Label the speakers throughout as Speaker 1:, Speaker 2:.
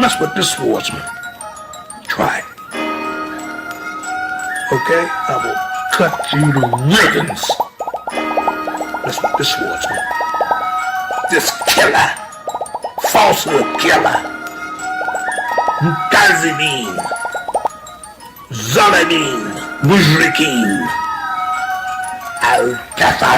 Speaker 1: Mess with this swordsman. Try it. Okay? I will cut you to ribbons. Mess with this swordsman. This killer. Falsehood killer. Gazimin. Zalimin. Mujrikin.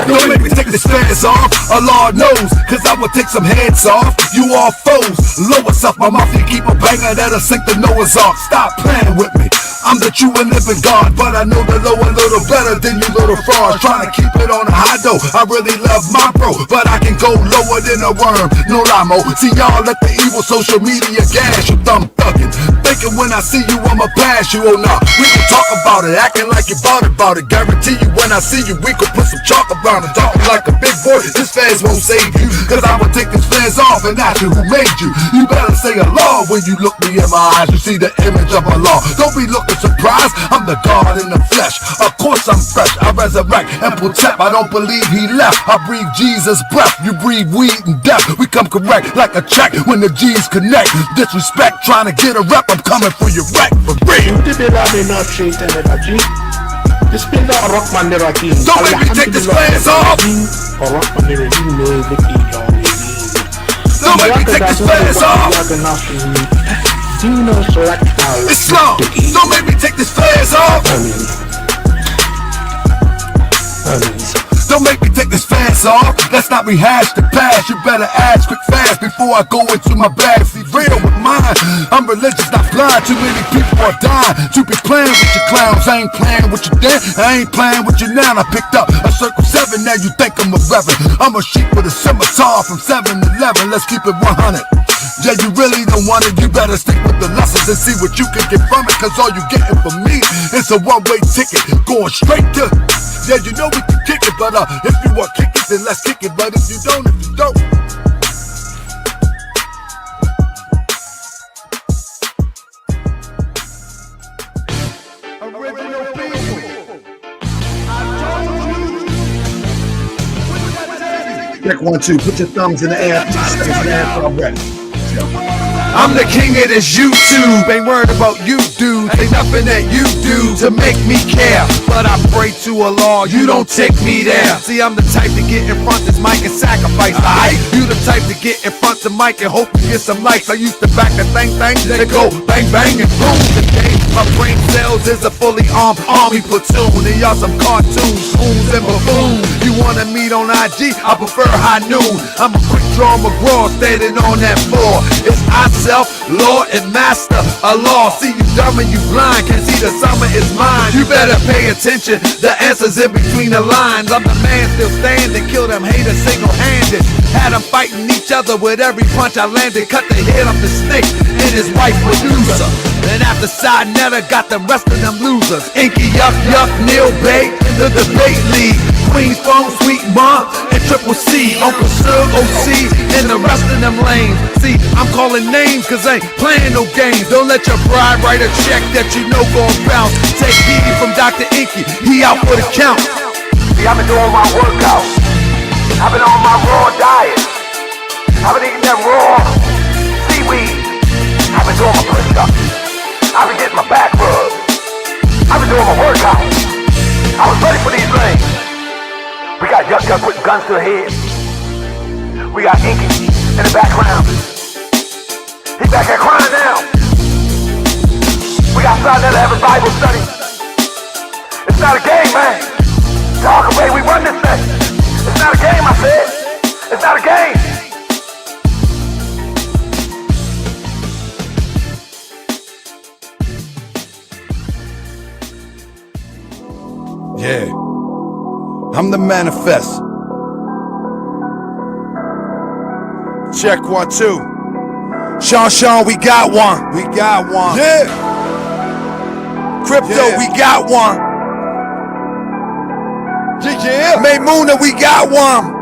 Speaker 2: Don't make me take this fans off, Allah knows, cause I will take some heads off. You all foes, lower self, my mouth, you keep a banger that'll sink the Noah's Ark. Stop playing with me, I'm the true and living God, but I know the low a little better than you little frauds. Trying to keep it on a high though, I really love my bro, but I can go lower than a worm, no limo. See y'all let the evil social media gas you thumb thuggin'. Thinking when I see you I'ma pass you, oh nah. We can talk about it, acting like you bought it. Guarantee you when I see you we could put some chalk around it. Talking like a big boy, this fans won't save you, cause I will take this fans off and ask you who made you. You better say Allah when you look me in my eyes, you see the image of Allah. Don't be looking surprised, I'm the God in the flesh. Of course I'm fresh, I resurrect and protect. I don't believe he left, I breathe Jesus' breath. You breathe weed and death, we come correct like a check when the G's connect. Disrespect, trying to get a rep, I'm coming for your wreck, for real. Don't make me take this fans off. Don't make me take this fans off. Islam, don't make me take this fans off. Don't make me take this fans off. Let's not rehash the past. You better ask quick fast before I go into my bag. See real with mine. I'm religious, not blind. Too many people are dying. You be playing with your clowns. I ain't playing with you then. I ain't playing with you now. I picked up a circle 7. Now you think I'm a reverend. I'm a sheep with a scimitar from 7-11. Let's keep it 100. Yeah, you really don't want it. You better stick with the lessons and see what you can get from it. Cause all you getting from me is a one-way ticket going straight to. Yeah, you know we can kick it, but if you want kick it, then let's kick it. But if you don't, Original people, I told you.
Speaker 3: Check 1, 2, put your thumbs in the air.
Speaker 2: I'm the king of this YouTube. Ain't worried about you dudes. Ain't nothing that you do to make me care. But I pray to Allah, you don't take me there. See, I'm the type to get in front this mic and sacrifice the hype. You the type to get in front the mic and hope you get some likes. I used to back the thing, they go bang bang and boom. Today, my brain cells is a fully armed army platoon. And y'all some cartoons, fools and buffoons. You wanna meet on IG? I prefer high noon. I'm a quick draw McGraw standing on that floor. It's self, Lord and Master, Allah. See you dumb and you blind, can't see the summer is mine. You better pay attention, the answer's in between the lines. I'm the man still standing, kill them haters single-handed. Had them fighting each other with every punch I landed. Cut the head off the snake and his wife Medusa. And after Side Netta got the rest of them losers. Inky, Yuck, Yuck, Neil Bay in the debate league. Queen's Phone, Sweet Mom, and Triple C. Uncle Sir, OC, and the rest of them lanes. See, I'm calling names cause I ain't playing no games. Don't let your bride write a check that you know gon' bounce. Take heed from Dr. Inky, he out for the count.
Speaker 4: See, I've been doing my workout. I've been on my raw diet. I've been eating that raw seaweed. I've been doing my push-ups. I've been getting my back rubbed. I've been doing my workout. I was ready for these things. We got Yuck Yuck putting guns to the head. We got Inky in the background. He's back there crying now. We got Side Netta having Bible study. It's not a game, man. Talk away, we run this thing. It's not a game, I said. It's not a game.
Speaker 2: Yeah, I'm the manifest. Check 1, 2. Sean, we got one. We got one. Yeah. Crypto, yeah. We got one. Yeah. Maymuna, we got one.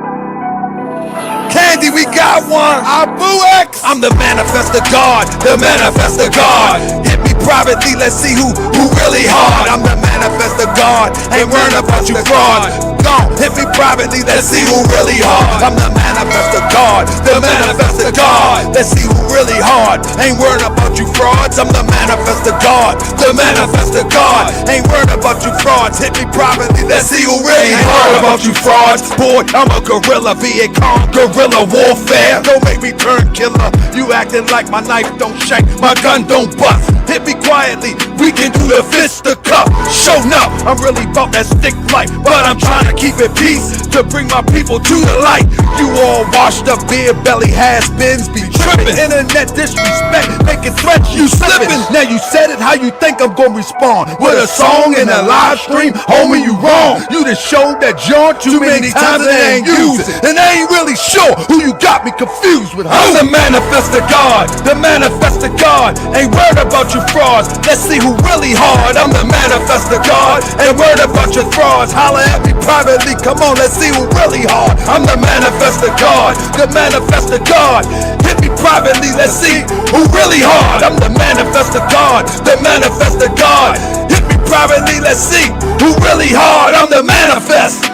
Speaker 2: Candy, we got one. Abu X. I'm the manifest of God. The manifest of God. Hit me privately, let's see who really hard. I'm the manifest of God. Ain't worried about you frauds. Gone. Hit me privately, let's see who really hard. I'm the manifest of God. The manifest of God. Let's see who really hard. Ain't worried about you frauds, I'm the manifest of God. The manifest of God. Ain't worried about you frauds, hit me privately, let's see who really ain't worried about you frauds. Boy, I'm a gorilla, Viet Cong, guerrilla warfare. Don't make me turn killer, you acting like my knife don't shank, my gun don't bust. Hit me quietly, we can do the fist to cup. Show up, I'm really about that stick life, but I'm trying to keep it peace to bring my people to the light. You all washed up beer belly has-beens be tripping. Internet disrespect, making threats, you slipping. Now you said it, how you think I'm gonna respond? With a song and a live stream? Homie, you wrong. You done showed that John too many times and they ain't used it. And I ain't really sure who you got me confused with. I'm the manifest of God, the manifest of God. Ain't worried about you frauds, let's see who really hard. I'm the manifest of God, ain't worried about your frauds. Holla at me privately, come on, let's see who really hard. I'm the manifest of God, the manifest of God. Hit me privately, let's see who really hard. I'm the manifest of God, the manifest of God. Hit me privately, let's see who really hard. I'm the manifest.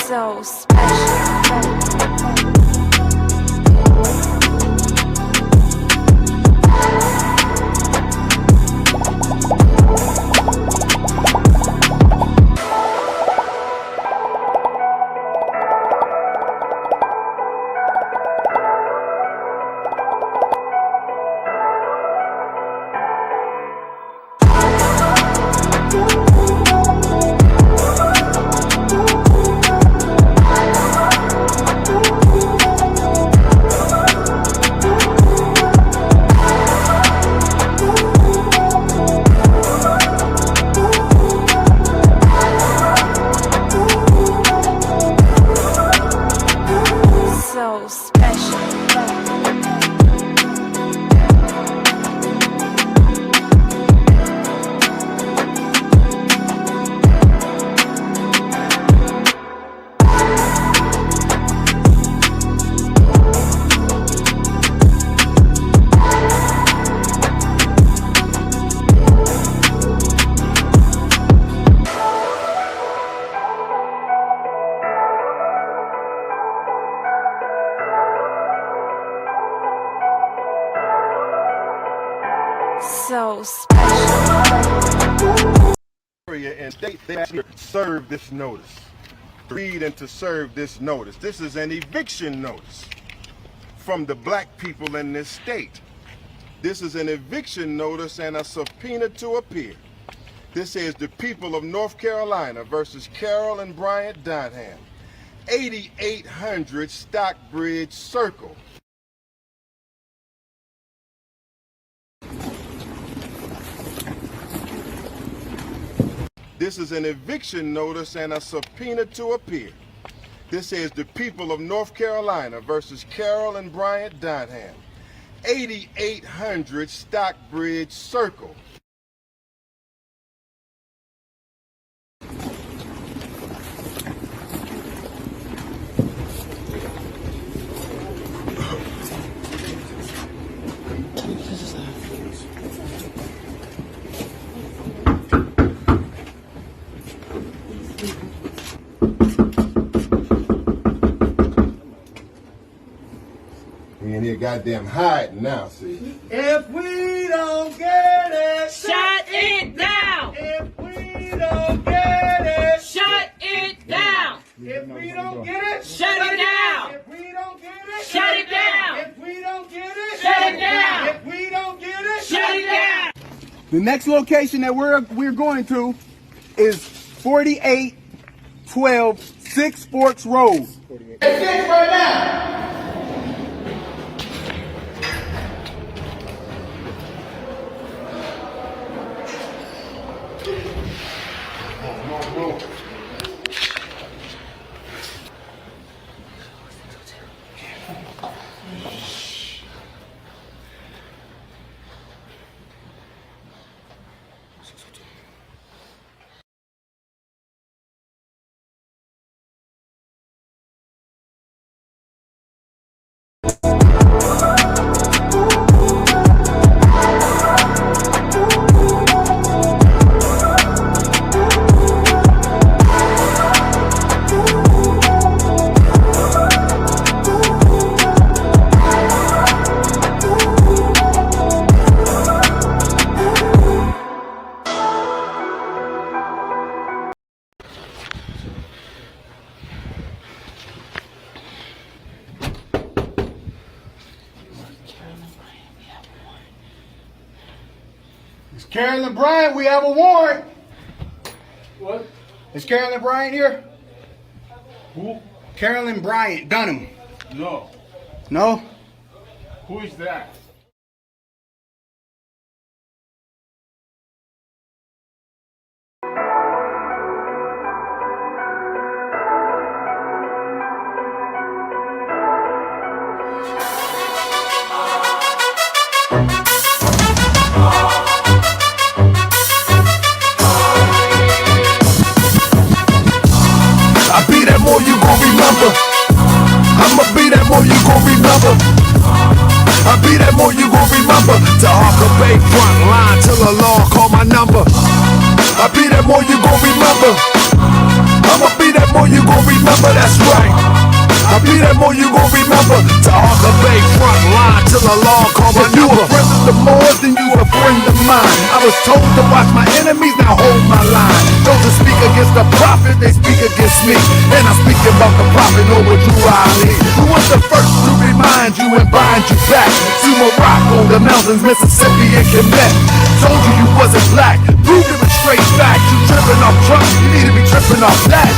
Speaker 5: So special. So special.
Speaker 6: And state they actually serve this notice. Read and to serve this notice. This is an eviction notice from the black people in this state. This is an eviction notice and a subpoena to appear. This is the people of North Carolina versus Carolyn and Bryant, 8800 Stockbridge Circle. This is an eviction notice and a subpoena to appear. This is the people of North Carolina versus Carolyn and Bryant, 8800 Stockbridge Circle. We in here goddamn hiding now, see?
Speaker 7: If we don't get it,
Speaker 8: shut it down.
Speaker 7: If we don't get it,
Speaker 8: Shut it down.
Speaker 7: if we don't get it,
Speaker 8: Shut it down.
Speaker 7: If we don't get it,
Speaker 8: Shut it down.
Speaker 7: If we don't get it,
Speaker 8: Shut it down.
Speaker 7: If we don't get it,
Speaker 8: Shut it down.
Speaker 9: The next location that we're going to is 4812 Six Forks Road.
Speaker 7: It's right now.
Speaker 9: Carolyn Bryant, we have a warrant. What? Is Carolyn Bryant here?
Speaker 7: Who?
Speaker 9: Carolyn Bryant, Dunham.
Speaker 7: No.
Speaker 9: No?
Speaker 7: Who is that?
Speaker 2: I be that more you gon' remember. I'ma be that more you gon' remember. I be that more you gon' remember. To Harker Bay front line till the law call my number. I be that more you gon' remember. I'ma be that more you gon' remember. That's right. I be that more you gon' remember. To Harker Bay front line till the law call my number. You a friend of the Moors, then you a friend of mine. I was told to watch my enemies, now hold my line. Those that speak against the prophet, they speak against me. And I'm speaking about the prophet over Drew Ali, who was the first to remind you and bind you back to Morocco, the mountains, Mississippi, and Quebec. Told you you wasn't black, proved it with straight facts. You tripping off Trump, you need to be tripping off that.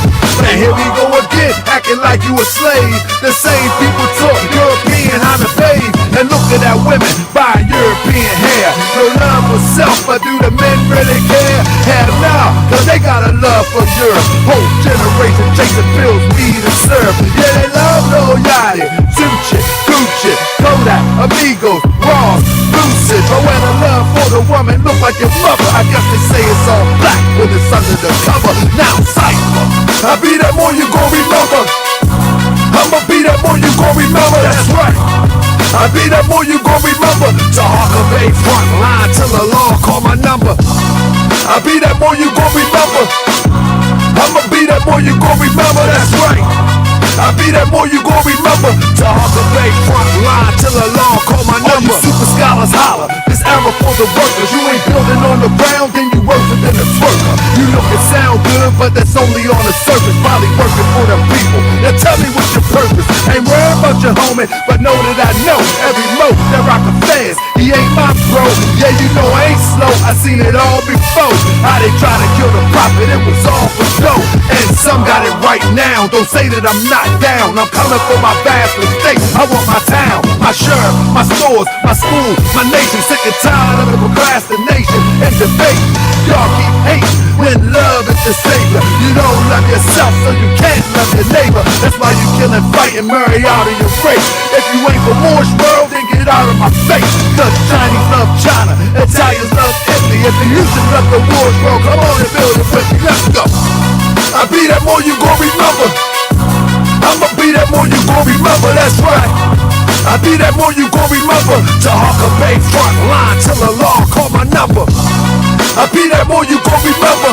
Speaker 2: And here we go again, acting like you a slave. The same people talk European how to bathe, and look at that women buying European hair. No love for self, but do the men really care? Hell no, cause they got a love for Europe. Whole generation chasing pills, weed and syrup. Yeah, they love Lil Yachty, Tucci, Gucci, Kodak, Amigos, Ross, Lucid. But when the love for the woman look like your mother, I guess they say it's all black when it's under the cover. Now cypher, I be that more you gon' remember. I'ma be that more you gon' remember, that's right. I be that more you gon' remember. To Harker Bay front line till the law call my number. I be that more you gon' remember. I'ma be that more you gon' remember, that's right. I be that more you gon' remember. To Harker Bay front line till the law call my number. All you super scholars holler, this era for the workers. You ain't building on the ground, then you worse than a twerker. You look and sound good, but that's only on the surface. Probably working for the people. Now tell me what's your purpose. Ain't worried about your homie, but know that I know every mo that rock the fans. He ain't my bro. Yeah, you know I ain't slow. I seen it all before. How they try to kill the prophet, it was all for show. And some got it right now. Don't say that I'm not down. I'm coming for my vast mistakes. I want my town, my sheriff, my stores, my school, my nation. Sick and tired of the procrastination and debate. Y'all keep hating when love is the savior. You don't love yourself, so you can't love your neighbor. That's why you killing, fighting, marry out of your race. If you ain't for Moore's world, then get out of my face. Cause Chinese love China, Italians love Italy. If you used to love the Moore's world, come on and build it with me. Let's go. I be that more you gon' remember. I'ma be that more you gon' remember, that's right. I be that more you gon' remember. To Harker Bay front line till the law call my number. I be that more you gon' remember.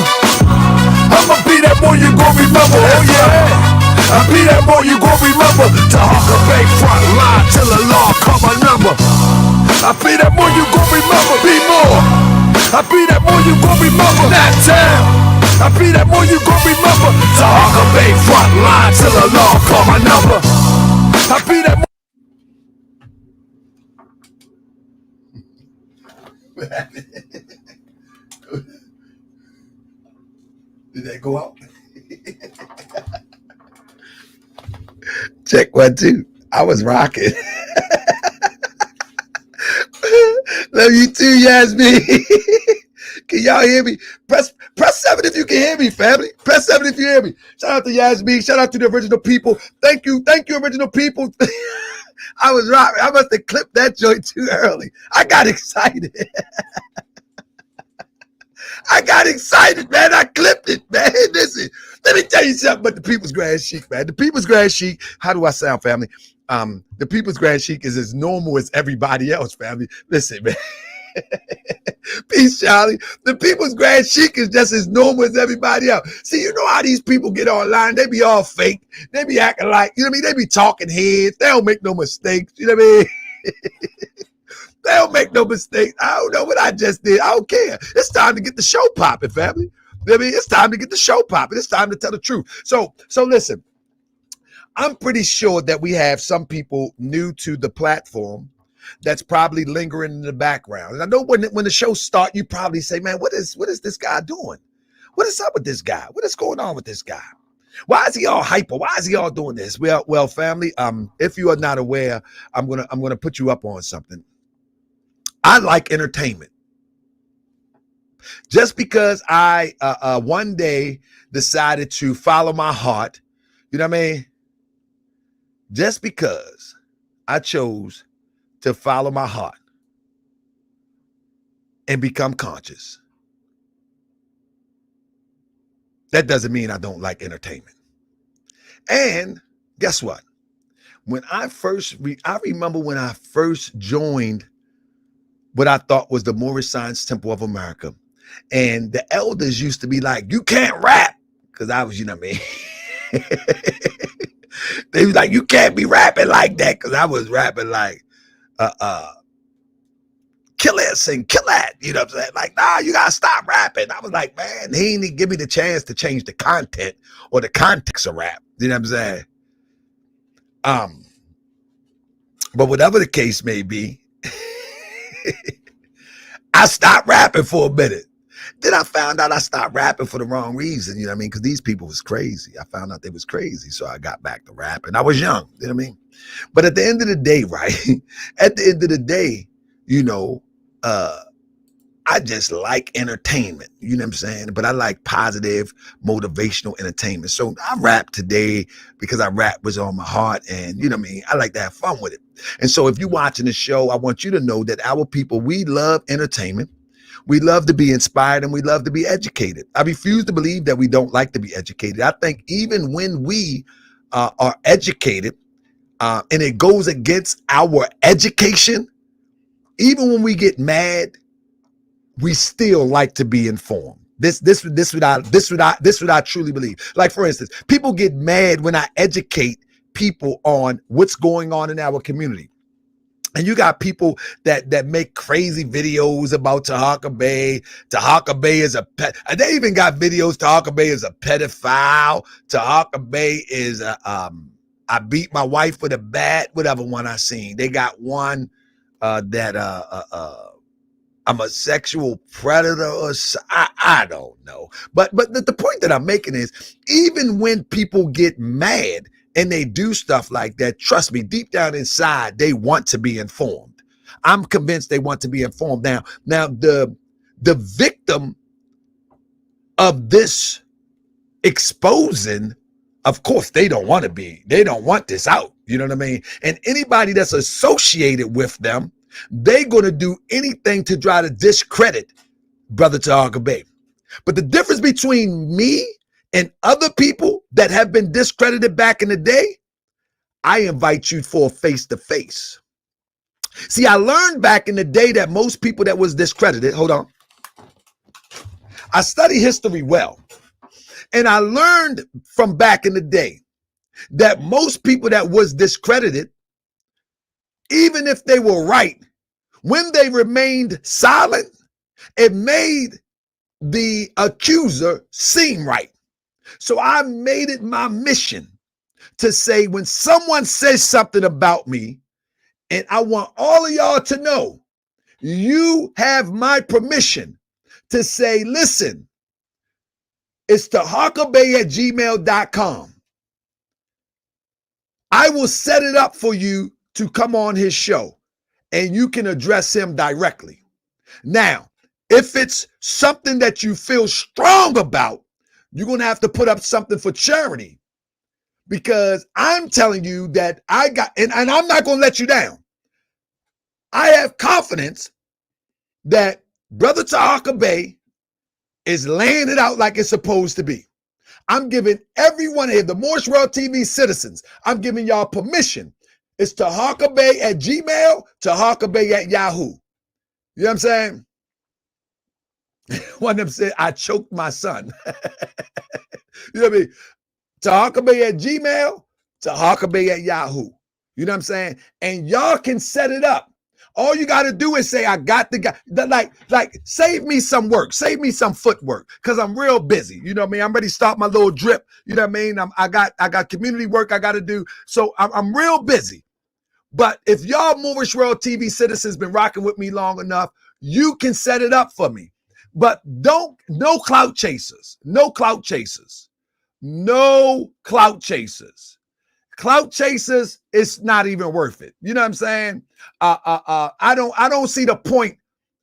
Speaker 2: I'ma be that more you gon' remember, oh yeah. I be that more you gon' remember. To Harker Bay front line till the law call my number. I be that more you gon' remember, be more. I be that more you gon' remember, that town. I be that more you gon' remember. To Harker Bay front line till the law call my number. I be that more.
Speaker 3: Did that go out?
Speaker 2: Check 1 2. I was rocking. Love you too, Yasmin. Can y'all hear me? Press 7 if you can hear me, family. Press 7 if you hear me. Shout out to Yasmin. Shout out to the original people. Thank you, original people. I was rocking. I must have clipped that joint too early. I got excited. Man. I clipped it, man. Listen, let me tell you something about the People's Grand Sheik, man. The People's Grand Sheik, how do I sound, family? The People's Grand Sheik is as normal as everybody else, family. Listen, man. Peace, Charlie. The People's Grand Sheik is just as normal as everybody else. See, you know how these people get online? They be all fake. They be acting like, you know what I mean? They be talking heads. They don't make no mistakes. You know what I mean? They don't make no mistakes. I don't know what I just did. I don't care. It's time to get the show popping, family. You know what I mean? It's time to get the show popping. It's time to tell the truth. So listen, I'm pretty sure that we have some people new to the platform that's probably lingering in the background. And I know when the show starts, you probably say, man, what is this guy doing? What is up with this guy? What is going on with this guy? Why is he all hyper? Why is he all doing this? Well, family, if you are not aware, I'm gonna put you up on something. I like entertainment. Just because I one day decided to follow my heart, you know what I mean? Just because I chose to follow my heart and become conscious, that doesn't mean I don't like entertainment. And guess what? When I remember when I first joined what I thought was the Moorish Science Temple of America, and the elders used to be like, you can't rap, because I was, you know what I mean? They was like, you can't be rapping like that, because I was rapping like, kill this and kill that, you know what I'm saying? Like, nah, you gotta stop rapping. I was like, man, he didn't give me the chance to change the content or the context of rap, you know what I'm saying? But whatever the case may be, I stopped rapping for a minute. Then I found out I stopped rapping for the wrong reason, you know what I mean? Because these people was crazy. I found out they was crazy, so I got back to rapping. I was young, you know what I mean? But at the end of the day, right? At the end of the day, you know, I just like entertainment, you know what I'm saying? But I like positive, motivational entertainment. So I rap today because rap was on my heart, and you know what I mean? I like to have fun with it. And so if you're watching the show, I want you to know that our people, we love entertainment. We love to be inspired, and we love to be educated. I refuse to believe that we don't like to be educated. I think even when we are educated and it goes against our education, even when we get mad, we still like to be informed. This what I truly believe. Like, for instance, people get mad when I educate people on what's going on in our community. And you got people that make crazy videos about Tahaka Bay. Tahaka Bay is a pet. They even got videos. Tahaka Bay is a pedophile. Tahaka Bay is I beat my wife with a bat. Whatever one I seen. They got one that I'm a sexual predator or I don't know. But the point that I'm making is, even when people get mad and they do stuff like that, trust me, deep down inside, they want to be informed. I'm convinced they want to be informed. Now the victim of this exposing, of course, they don't want this out. You know what I mean? And anybody that's associated with them, they're going to do anything to try to discredit Brother Tahaka Bay. But the difference between me and other people that have been discredited back in the day, I invite you for a face-to-face. See, I learned back in the day that most people that was discredited, hold on. I study history well. And I learned from back in the day that most people that was discredited, even if they were right, when they remained silent, it made the accuser seem right. So I made it my mission to say, when someone says something about me, and I want all of y'all to know, you have my permission to say, listen, it's tahakabay@gmail.com. I will set it up for you to come on his show, and you can address him directly. Now, if it's something that you feel strong about, you're going to have to put up something for charity, because I'm telling you that I got, and I'm not going to let you down. I have confidence that Brother Tahaka Bay is laying it out like it's supposed to be. I'm giving everyone here, the Moorish World TV citizens, I'm giving y'all permission. It's tahakabay@gmail, tahakabay@yahoo. You know what I'm saying? One of them said, I choked my son. You know what I mean? Tahakabay@gmail, tahakabay@yahoo. You know what I'm saying? And y'all can set it up. All you got to do is say, I got the guy. Like, save me some work. Save me some footwork, because I'm real busy. You know what I mean? I'm ready to start my little drip. You know what I mean? I got community work I got to do. So I'm real busy. But if y'all Moorish World TV citizens been rocking with me long enough, you can set it up for me. But no clout chasers. No clout chasers. No clout chasers. Clout chasers, it's not even worth it. You know what I'm saying? I don't see the point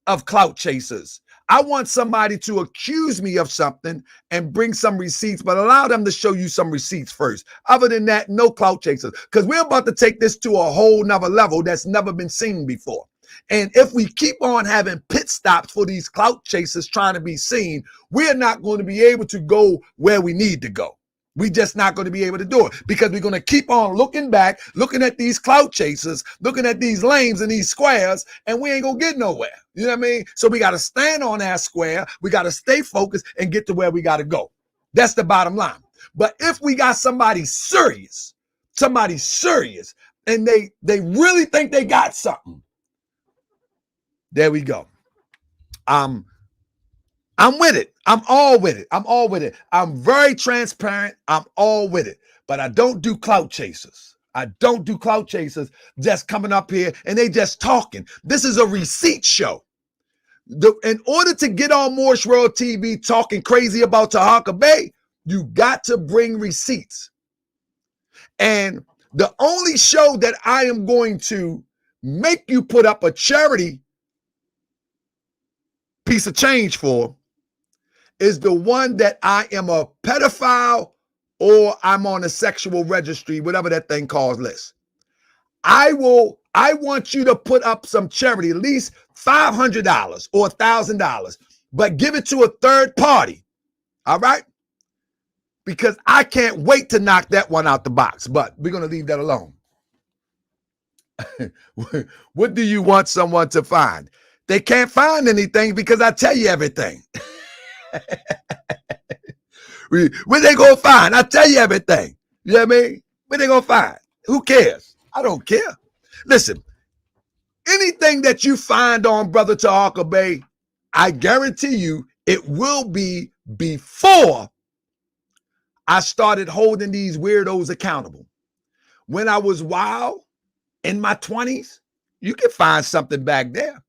Speaker 2: of clout chasers. I want somebody to accuse me of something and bring some receipts, but allow them to show you some receipts first. Other than that, no clout chasers, because we're about to take this to a whole nother level that's never been seen before. And if we keep on having pit stops for these clout chasers trying to be seen, we're not going to be able to go where we need to go. We're just not going to be able to do it because we're going to keep on looking back, looking at these clout chasers, looking at these lanes and these squares, and we ain't going to get nowhere. You know what I mean? So we got to stand on our square. We got to stay focused and get to where we got to go. That's the bottom line. But if we got somebody serious, and they really think they got something, there we go. I'm with it. I'm all with it. I'm very transparent. I'm all with it. But I don't do clout chasers. I don't do clout chasers just coming up here and they just talking. This is a receipt show. In order to get on Moorish World TV talking crazy about Tahaka Bay, you got to bring receipts. And the only show that I am going to make you put up a charity piece of change for is the one that I am a pedophile or I'm on a sexual registry, whatever that thing calls list. I want you to put up some charity, at least $500 or $1,000, but give it to a third party. All right? Because I can't wait to knock that one out the box, but we're going to leave that alone. What do you want someone to find? They can't find anything because I tell you everything. What they gonna find? I tell you everything. You know what I mean? What they gonna find? Who cares? I don't care. Listen, anything that you find on Brother Tahaka Bay, I guarantee you it will be before I started holding these weirdos accountable. When I was wild in my 20s, you can find something back there.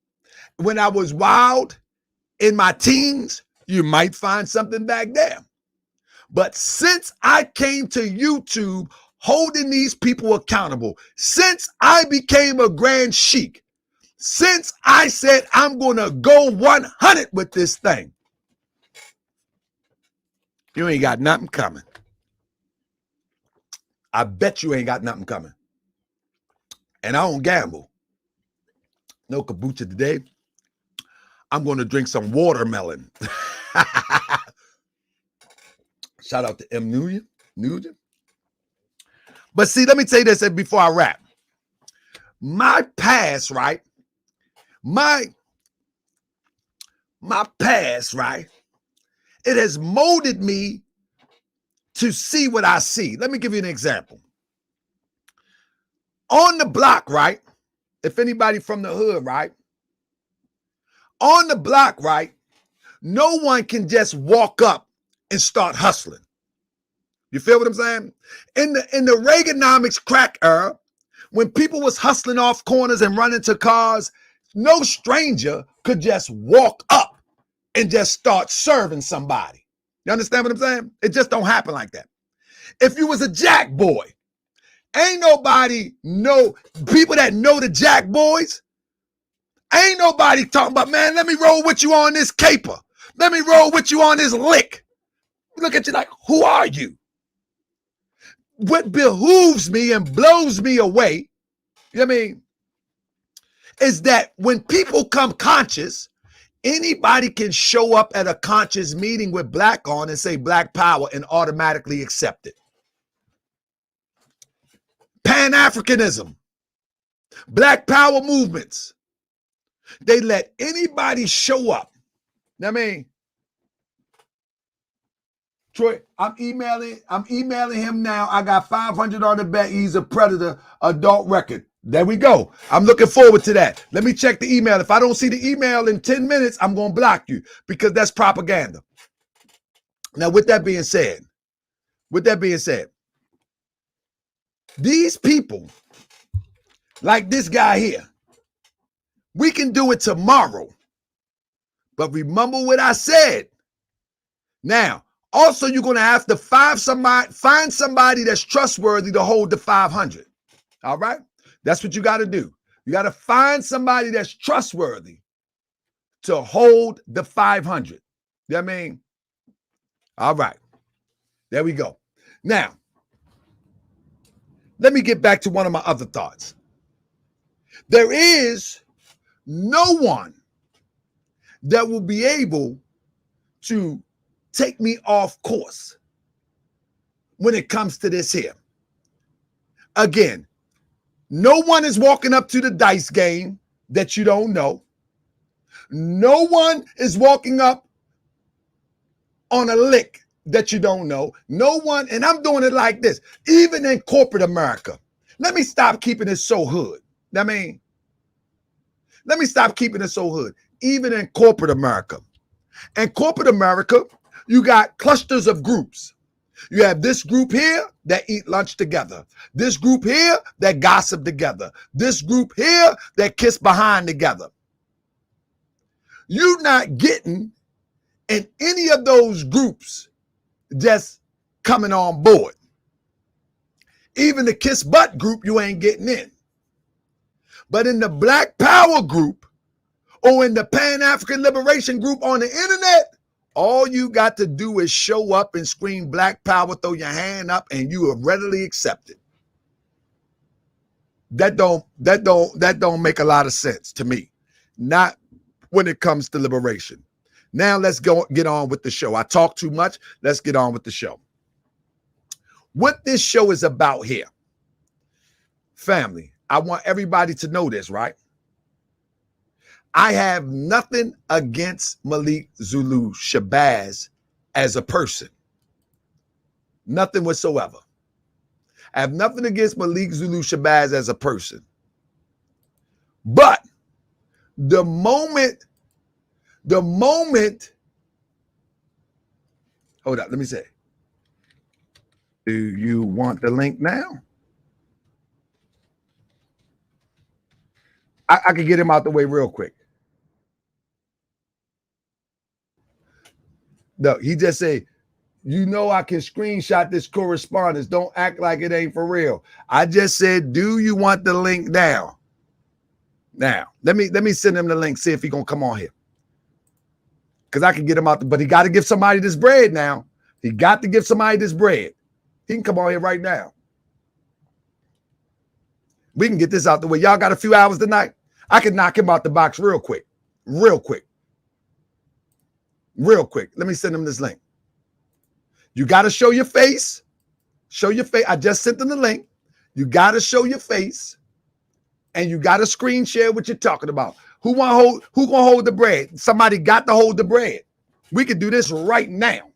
Speaker 2: When I was wild in my teens, you might find something back there. But since I came to YouTube holding these people accountable, since I became a grand sheik, since I said I'm going to go 100 with this thing, you ain't got nothing coming. I bet you ain't got nothing coming. And I don't gamble. No kombucha today. I'm going to drink some watermelon. Shout out to M. Nugent. But see, let me tell you this before I wrap. My past, right? My past, right? It has molded me to see what I see. Let me give you an example. On the block, right? If anybody from the hood, right? On the block, right? No one can just walk up and start hustling. You feel what I'm saying? In the Reaganomics crack era, when people was hustling off corners and running to cars, no stranger could just walk up and just start serving somebody. You understand what I'm saying? It just don't happen like that. If you was a jack boy, ain't nobody know, people that know the jack boys, ain't nobody talking about, man, let me roll with you on this caper. Let me roll with you on this lick. Look at you like, who are you? What behooves me and blows me away, you know what I mean, is that when people come conscious, anybody can show up at a conscious meeting with black on and say black power and automatically accept it. Pan-Africanism, black power movements, they let anybody show up. You know what I mean? Troy, I'm emailing him now. I got 500 on the bet. He's a predator, adult record. There we go. I'm looking forward to that. Let me check the email. If I don't see the email in 10 minutes, I'm going to block you because that's propaganda. Now, with that being said, these people like this guy here. We can do it tomorrow. But remember what I said. Now, also, you're going to have to find somebody that's trustworthy to hold the 500. All right? That's what you got to do. You got to find somebody that's trustworthy to hold the 500. You know what I mean? All right. There we go. Now, let me get back to one of my other thoughts. There is no one that will be able to take me off course when it comes to this here. Again, no one is walking up to the dice game that you don't know. No one is walking up on a lick that you don't know. No one, and I'm doing it like this, even in corporate America. Let me stop keeping it so hood. I mean, let me stop keeping it so hood. Even in corporate America. In corporate America, you got clusters of groups. You have this group here that eat lunch together. This group here that gossip together. This group here that kiss behind together. You're not getting in any of those groups just coming on board. Even the kiss butt group, you ain't getting in. But in the Black Power group or in the Pan-African Liberation group on the internet, all you got to do is show up and scream Black Power, throw your hand up, and you are readily accepted. That don't make a lot of sense to me. Not when it comes to liberation. Now let's get on with the show. I talk too much. Let's get on with the show. What this show is about here, family, I want everybody to know this, right? I have nothing against Malik Zulu Shabazz as a person. Nothing whatsoever. I have nothing against Malik Zulu Shabazz as a person. But the moment, hold up, let me say, do you want the link now? I can get him out the way real quick. No, he just said, you know, I can screenshot this correspondence. Don't act like it ain't for real. I just said, do you want the link now? Now, let me send him the link, see if he gonna come on here. Because I can get him out, but he got to give somebody this bread now. He got to give somebody this bread. He can come on here right now. We can get this out the way. Y'all got a few hours tonight? I can knock him out the box real quick. Real quick. Real quick. Let me send him this link. You got to show your face. Show your face. I just sent them the link. You got to show your face. And you got to screen share what you're talking about. Who gonna hold the bread? Somebody got to hold the bread. We can do this right now.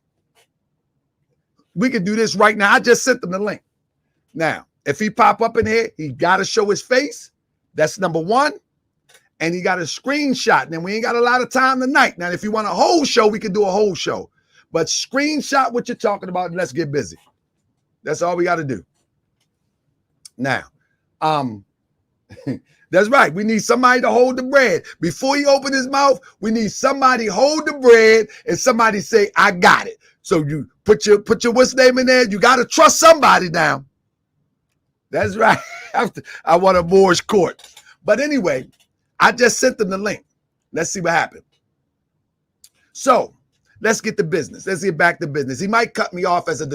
Speaker 2: We can do this right now. I just sent them the link. Now, if he pop up in here, he got to show his face. That's number one. And he got a screenshot. Now, we ain't got a lot of time tonight. Now, if you want a whole show, we can do a whole show. But screenshot what you're talking about and let's get busy. That's all we got to do. Now, that's right. We need somebody to hold the bread. Before he open his mouth, we need somebody hold the bread and somebody say, I got it. So you put your what's name in there. You got to trust somebody now. That's right. I want a Moore's court. But anyway, I just sent them the link. Let's see what happened. So let's get to business. Let's get back to business. He might cut me off as a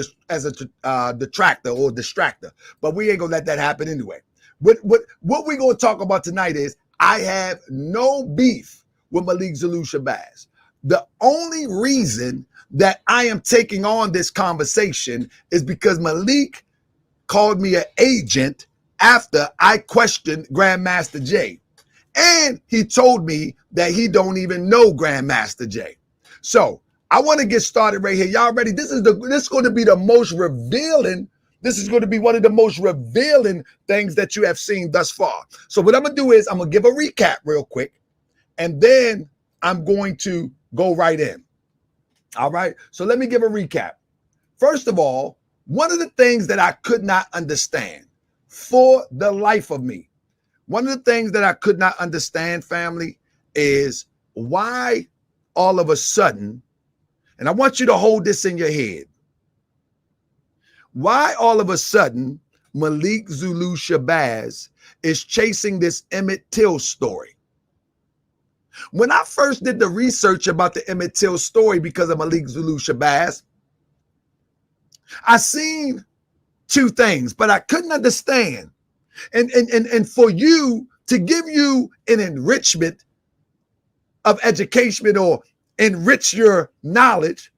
Speaker 2: detractor or distractor, but we ain't gonna let that happen anyway. What we're gonna talk about tonight is I have no beef with Malik Zulu Shabazz. The only reason that I am taking on this conversation is because Malik called me an agent after I questioned Grandmaster Jay. And he told me that he don't even know Grandmaster Jay. So I want to get started right here. Y'all ready? This is going to be the most revealing. This is going to be one of the most revealing things that you have seen thus far. So what I'm going to do is I'm going to give a recap real quick. And then I'm going to go right in. All right. So let me give a recap. First of all, one of the things that I could not understand for the life of me One of the things that I could not understand, family, is why all of a sudden, and I want you to hold this in your head, why all of a sudden Malik Zulu Shabazz is chasing this Emmitt Till story. When I first did the research about the Emmitt Till story because of Malik Zulu Shabazz, I seen two things, but I couldn't understand. And for you to give you an enrichment of education or enrich your knowledge,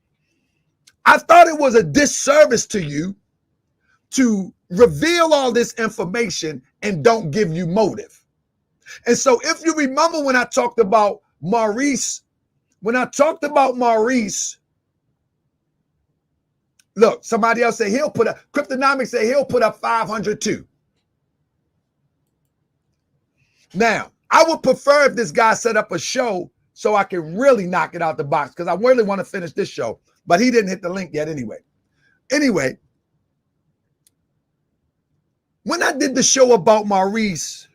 Speaker 2: I thought it was a disservice to you to reveal all this information and don't give you motive. And so if you remember when I talked about Maurice, look, somebody else said he'll put up, Cryptonomics said he'll put up 500 too. Now, I would prefer if this guy set up a show so I can really knock it out the box because I really want to finish this show, but he didn't hit the link yet anyway. Anyway, when I did the show about Maurice,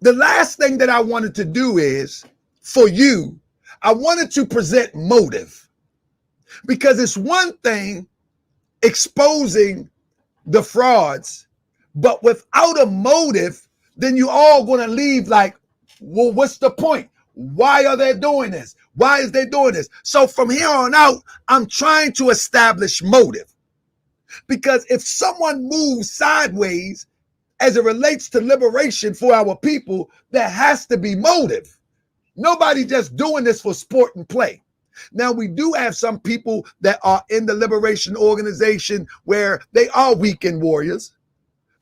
Speaker 2: the last thing that I wanted to do is, for you, I wanted to present motive. Because it's one thing exposing the frauds, but without a motive, then you all going to leave like, well, what's the point? Why are they doing this? Why is they doing this? So from here on out, I'm trying to establish motive. Because if someone moves sideways as it relates to liberation for our people, there has to be motive. Nobody just doing this for sport and play. Now, we do have some people that are in the liberation organization where they are weekend warriors.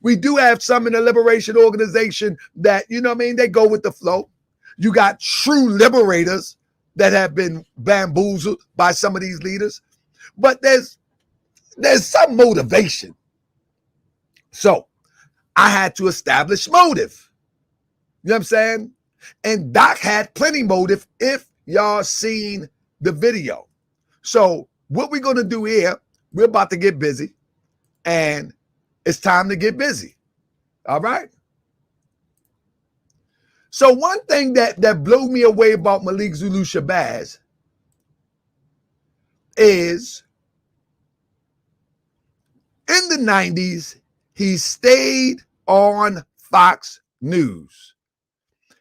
Speaker 2: We do have some in the liberation organization that, you know what I mean, they go with the flow. You got true liberators that have been bamboozled by some of these leaders. But there's some motivation. So I had to establish motive. You know what I'm saying? And Doc had plenty motive if y'all seen the video. So what we're going to do here, we're about to get busy and it's time to get busy. All right. So one thing that blew me away about Malik Zulu Shabazz is in the 90s, he stayed on Fox News.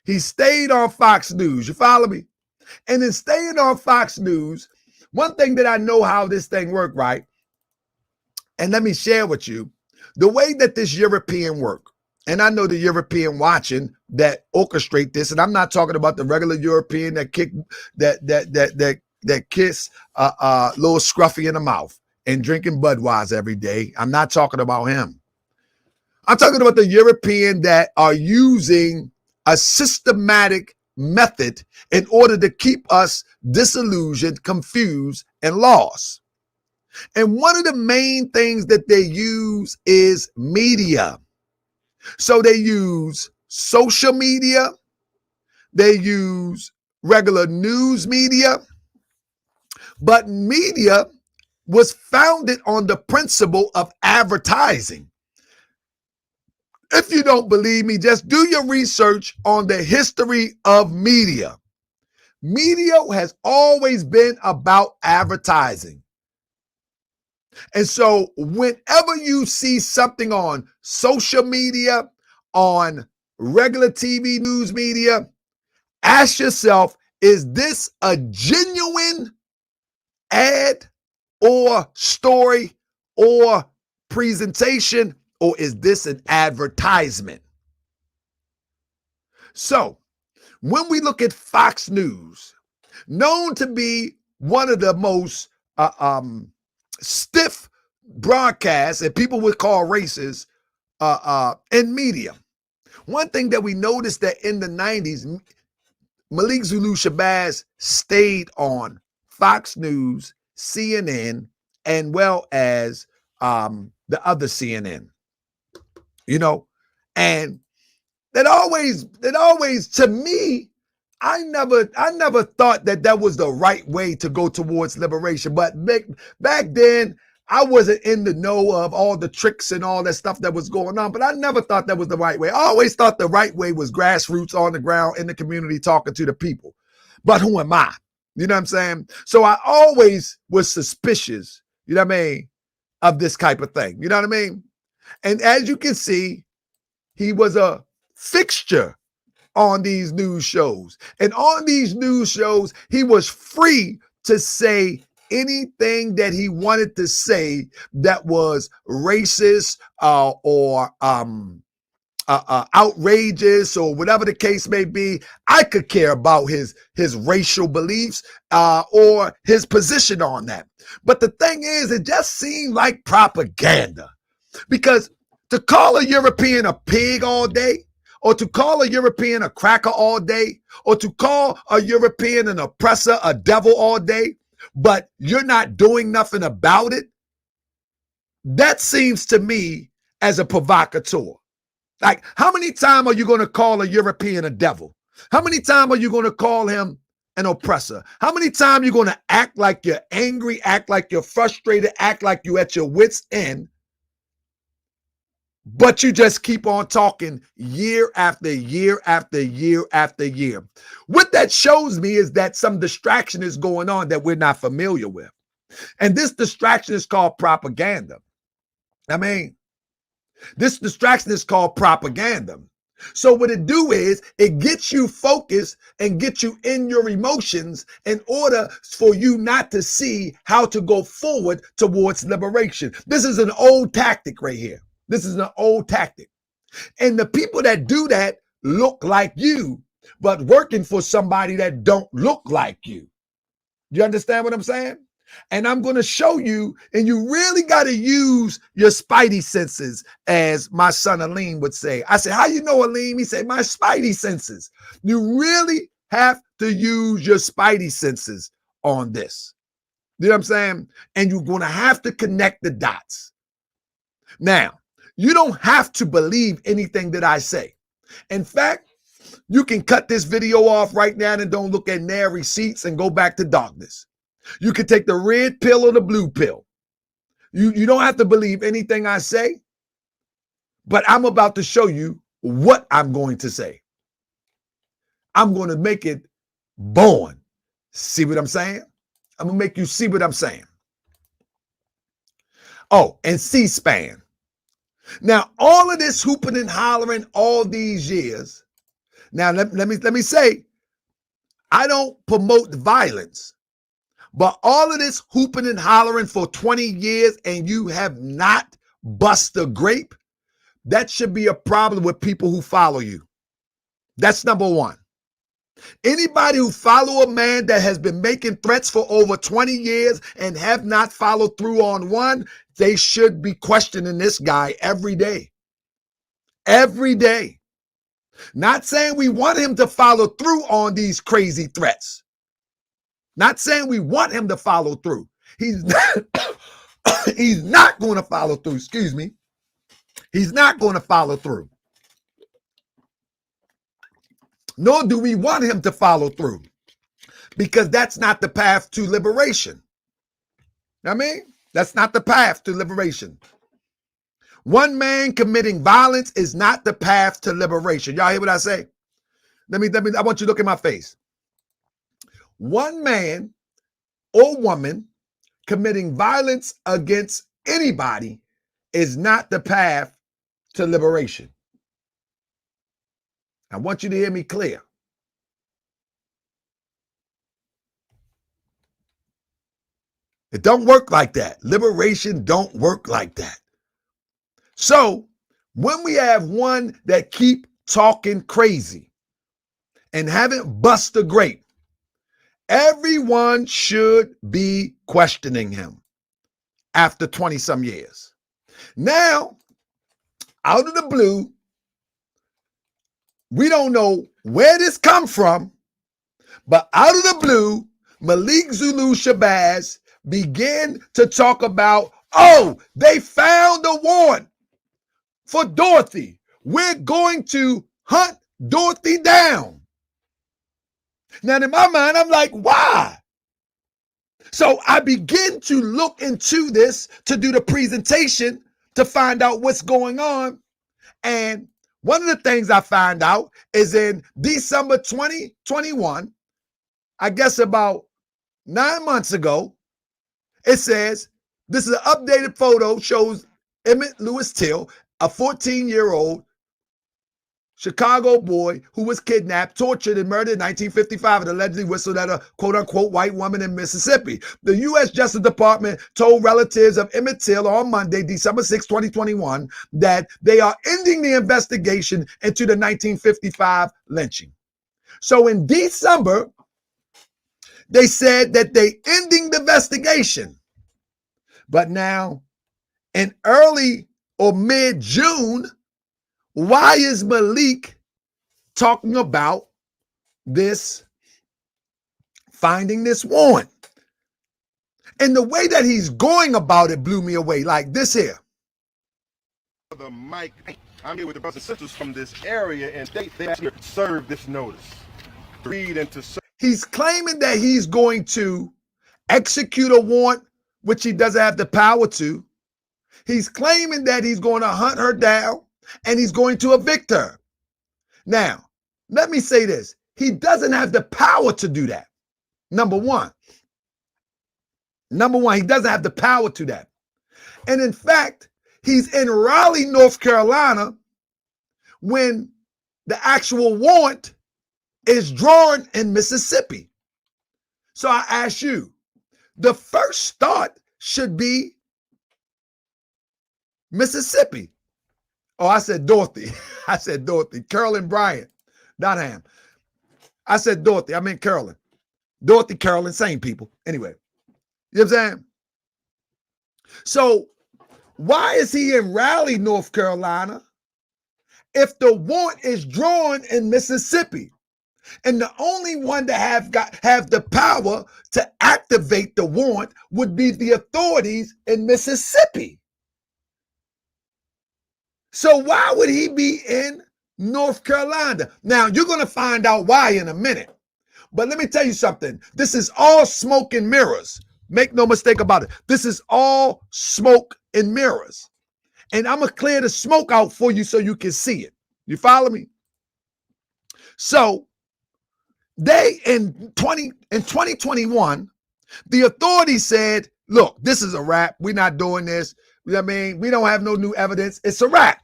Speaker 2: He stayed on Fox News. You follow me? And in staying on Fox News, one thing that I know how this thing worked, right? And let me share with you the way that this European work. And I know the European watching that orchestrate this. And I'm not talking about the regular European that kiss little scruffy in the mouth and drinking Budweiser every day. I'm not talking about him. I'm talking about the European that are using a systematic method in order to keep us disillusioned, confused, and lost. And one of the main things that they use is media. So they use social media, they use regular news media, but media was founded on the principle of advertising. If you don't believe me, just do your research on the history of media. Media has always been about advertising. And so whenever you see something on social media, on regular TV news media, ask yourself, is this a genuine ad or story or presentation, or is this an advertisement? So when we look at Fox News, known to be one of the most stiff broadcasts and people would call races in media. One thing that we noticed that in the 90s, Malik Zulu Shabazz stayed on Fox News, CNN, and well as the other CNN, you know, and that always to me, I never thought that was the right way to go towards liberation. But back then, I wasn't in the know of all the tricks and all that stuff that was going on, but I never thought that was the right way. I always thought the right way was grassroots on the ground in the community talking to the people. But who am I? You know what I'm saying? So I always was suspicious, you know what I mean, of this type of thing. You know what I mean? And as you can see, he was a fixture on these news shows. And on these news shows, he was free to say anything that he wanted to say that was racist or outrageous or whatever the case may be. I could care about his racial beliefs or his position on that. But the thing is, it just seemed like propaganda, because to call a European a pig all day, or to call a European a cracker all day, or to call a European an oppressor, a devil all day, but you're not doing nothing about it, that seems to me as a provocateur. Like, how many times are you going to call a European a devil? How many times are you going to call him an oppressor? How many times are you going to act like you're angry, act like you're frustrated, act like you're at your wit's end, but you just keep on talking year after year after year after year? What that shows me is that some distraction is going on that we're not familiar with. And this distraction is called propaganda. I mean, this distraction is called propaganda. So what it do is it gets you focused and gets you in your emotions in order for you not to see how to go forward towards liberation. This is an old tactic right here. This is an old tactic. And the people that do that look like you, but working for somebody that don't look like you. You understand what I'm saying? And I'm going to show you, and you really got to use your spidey senses, as my son Aleem would say. I said, how you know, Aleem? He said, my spidey senses. You really have to use your spidey senses on this. You know what I'm saying? And you're going to have to connect the dots. Now, you don't have to believe anything that I say. In fact, you can cut this video off right now and don't look at their receipts and go back to darkness. You can take the red pill or the blue pill. You don't have to believe anything I say, but I'm about to show you what I'm going to say. I'm going to make it born. See what I'm saying? I'm going to make you see what I'm saying. Oh, and C-SPAN. Now, all of this hooping and hollering all these years. Now, let me say, I don't promote violence. But all of this hooping and hollering for 20 years and you have not bust a grape, that should be a problem with people who follow you. That's number one. Anybody who follow a man that has been making threats for over 20 years and have not followed through on one, they should be questioning this guy every day. Every day. Not saying we want him to follow through on these crazy threats. Not saying we want him to follow through. He's not going to follow through. Excuse me. He's not going to follow through. Nor do we want him to follow through, because that's not the path to liberation. I mean, that's not the path to liberation. One man committing violence is not the path to liberation. Y'all hear what I say? I want you to look at my face. One man or woman committing violence against anybody is not the path to liberation. I want you to hear me clear. It don't work like that. Liberation don't work like that. So when we have one that keep talking crazy and haven't bust a grape, everyone should be questioning him after 20 some years. Now, out of the blue, we don't know where this come from, but out of the blue, Malik Zulu Shabazz began to talk about, oh, they found a warrant for Dorothy. We're going to hunt Dorothy down. Now, in my mind, I'm like, why? So I begin to look into this to do the presentation to find out what's going on. And one of the things I find out is in December 2021, I guess about 9 months ago, it says, this is an updated photo, shows Emmitt Till, a 14-year-old Chicago boy who was kidnapped, tortured, and murdered in 1955 and allegedly whistled at a quote-unquote white woman in Mississippi. The U.S. Justice Department told relatives of Emmitt Till on Monday, December 6, 2021, that they are ending the investigation into the 1955 lynching. So in December, they said that they ending the investigation. But now, in early or mid-June, why is Malik talking about this, finding this warrant? And the way that he's going about it blew me away, like this here.
Speaker 6: The mic, I'm here with the brothers and sisters from this area, and they actually serve this notice. Read and to serve.
Speaker 2: He's claiming that he's going to execute a warrant, which he doesn't have the power to. He's claiming that he's going to hunt her down and he's going to evict her. Now, let me say this. He doesn't have the power to do that. Number one, he doesn't have the power to that. And in fact, he's in Raleigh, North Carolina, when the actual warrant is drawn in Mississippi. So I ask you, the first start should be Mississippi. Oh, I said Dorothy. I said Dorothy. Carolyn, Bryant, Donham. I said Dorothy. I meant Carolyn. Dorothy, Carolyn, same people. Anyway, you know what I'm saying? So why is he in Raleigh, North Carolina, if the warrant is drawn in Mississippi? And the only one that have the power to activate the warrant would be the authorities in Mississippi. So why would he be in North Carolina? Now, you're going to find out why in a minute. But let me tell you something. This is all smoke and mirrors. Make no mistake about it. This is all smoke and mirrors. And I'm going to clear the smoke out for you so you can see it. You follow me? So they in 2021, the authorities said, look, this is a wrap. We're not doing this. You know what I mean? We don't have no new evidence. It's a wrap.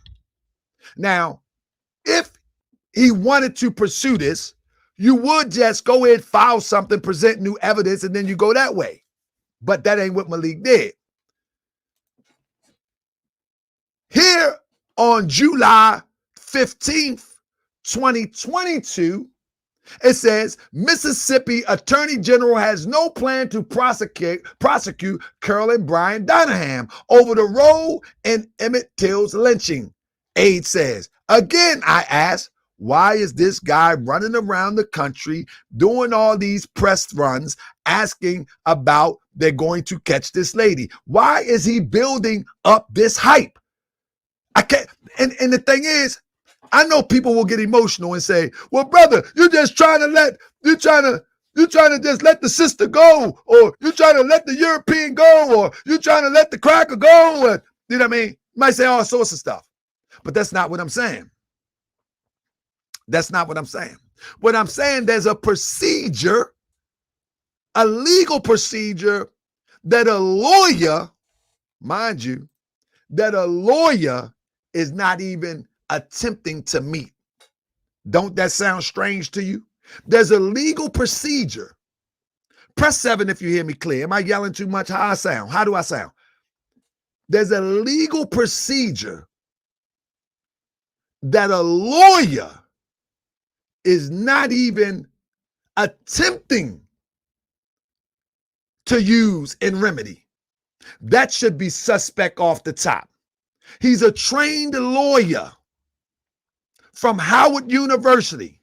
Speaker 2: Now, if he wanted to pursue this, you would just go ahead, file something, present new evidence, and then you go that way. But that ain't what Malik did. Here on July 15th, 2022, it says, Mississippi Attorney General has no plan to prosecute Carolyn Bryant Donaham over the role in Emmitt Till's lynching, aide says. Again, I ask, why is this guy running around the country doing all these press runs, asking about they're going to catch this lady? Why is he building up this hype? I can't, and the thing is, I know people will get emotional and say, well, brother, you're just trying to just let the sister go, or you're trying to let the European go, or you're trying to let the cracker go. And, you know what I mean? You might say all sorts of stuff, but that's not what I'm saying. That's not what I'm saying. What I'm saying, there's a procedure, a legal procedure that a lawyer, mind you, that a lawyer is not even attempting to meet. Don't that sound strange to you? There's a legal procedure. Press 7 if you hear me clear. Am I yelling too much? How I sound? How do I sound? There's a legal procedure that a lawyer is not even attempting to use in remedy. That should be suspect off the top. He's a trained lawyer from Howard University.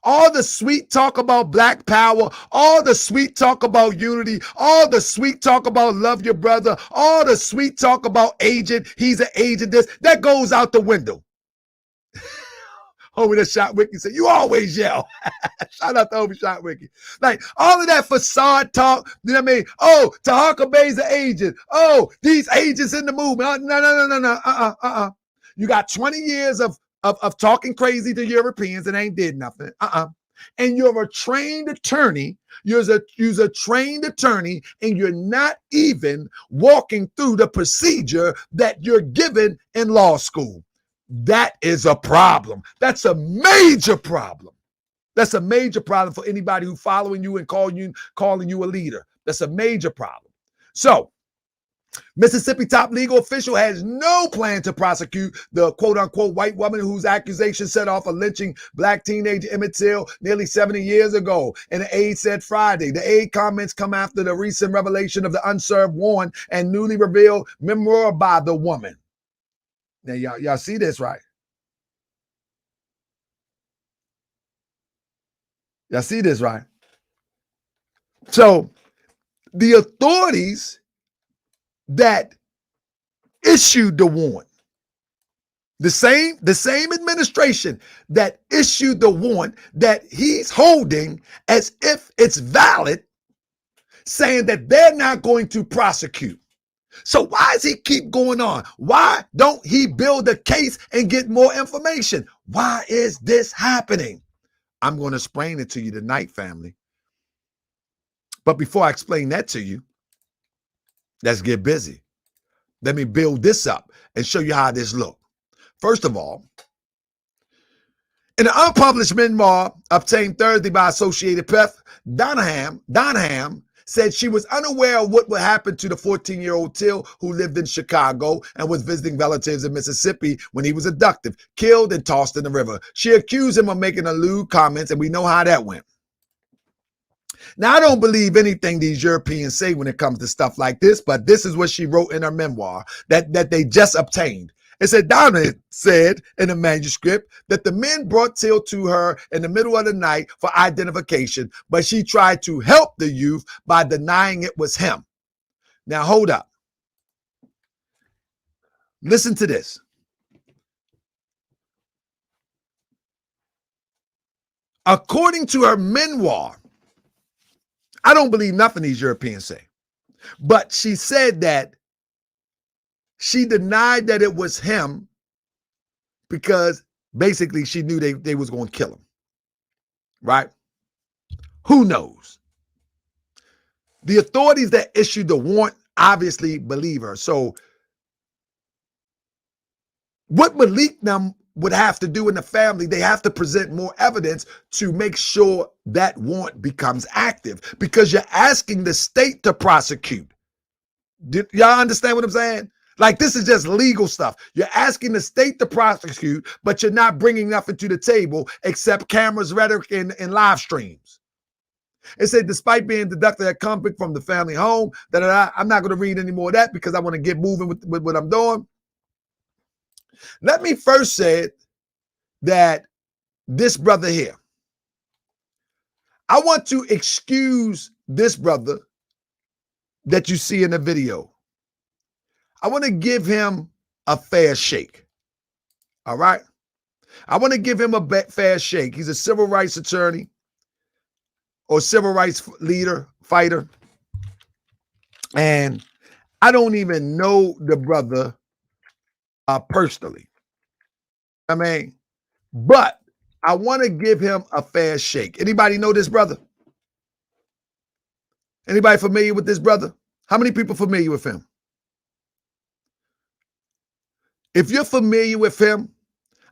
Speaker 2: All the sweet talk about black power, all the sweet talk about unity, all the sweet talk about love your brother, all the sweet talk about agent, he's an agent, this, that goes out the window. Homie that shot Wiki said, you always yell. Shout out to homie shot Wiki. Like all of that facade talk, you know what I mean? Oh, Tahaka Bay's an agent. Oh, these agents in the movement. No. You got 20 years of talking crazy to Europeans and ain't did nothing. And you're a trained attorney. You're a trained attorney, and you're not even walking through the procedure that you're given in law school. That is a problem. That's a major problem. That's a major problem for anybody who's following you and calling you a leader. That's a major problem. So, Mississippi top legal official has no plan to prosecute the quote-unquote white woman whose accusation set off a lynching black teenager Emmitt Till nearly 70 years ago. And the aide said Friday. The aide comments come after the recent revelation of the unserved warrant and newly revealed memoir by the woman. Now, y'all see this, right? Y'all see this, right? So the authorities that issued the warrant, the same administration that issued the warrant that he's holding as if it's valid, saying that they're not going to prosecute. So why does he keep going on? Why don't he build a case and get more information? Why is this happening? I'm going to explain it to you tonight, family. But before I explain that to you, let's get busy. Let me build this up and show you how this looks. First of all, in an unpublished memoir obtained Thursday by Associated Press, Donaham said she was unaware of what would happen to the 14-year-old Till who lived in Chicago and was visiting relatives in Mississippi when he was abducted, killed, and tossed in the river. She accused him of making lewd comments, and we know how that went. Now, I don't believe anything these Europeans say when it comes to stuff like this, but this is what she wrote in her memoir that they just obtained. It said, Donna said in a manuscript that the men brought Till to her in the middle of the night for identification, but she tried to help the youth by denying it was him. Now, hold up. Listen to this. According to her memoir, I don't believe nothing these Europeans say, but she said that she denied that it was him because basically she knew they was going to kill him, right? Who knows? The authorities that issued the warrant obviously believe her. So what Malik would have to do in the family, they have to present more evidence to make sure that warrant becomes active because you're asking the state to prosecute. Y'all understand what I'm saying? Like, this is just legal stuff. You're asking the state to prosecute, but you're not bringing nothing to the table except cameras, rhetoric, and live streams. It said, despite being deducted a convict from the family home, I'm not going to read any more of that because I want to get moving with what I'm doing. Let me first say that this brother here, I want to excuse this brother that you see in the video. I want to give him a fair shake. All right? I want to give him a fair shake. He's a civil rights attorney or civil rights leader, fighter. And I don't even know the brother personally. I mean, but I want to give him a fair shake. Anybody know this brother? Anybody familiar with this brother? How many people familiar with him? If you're familiar with him,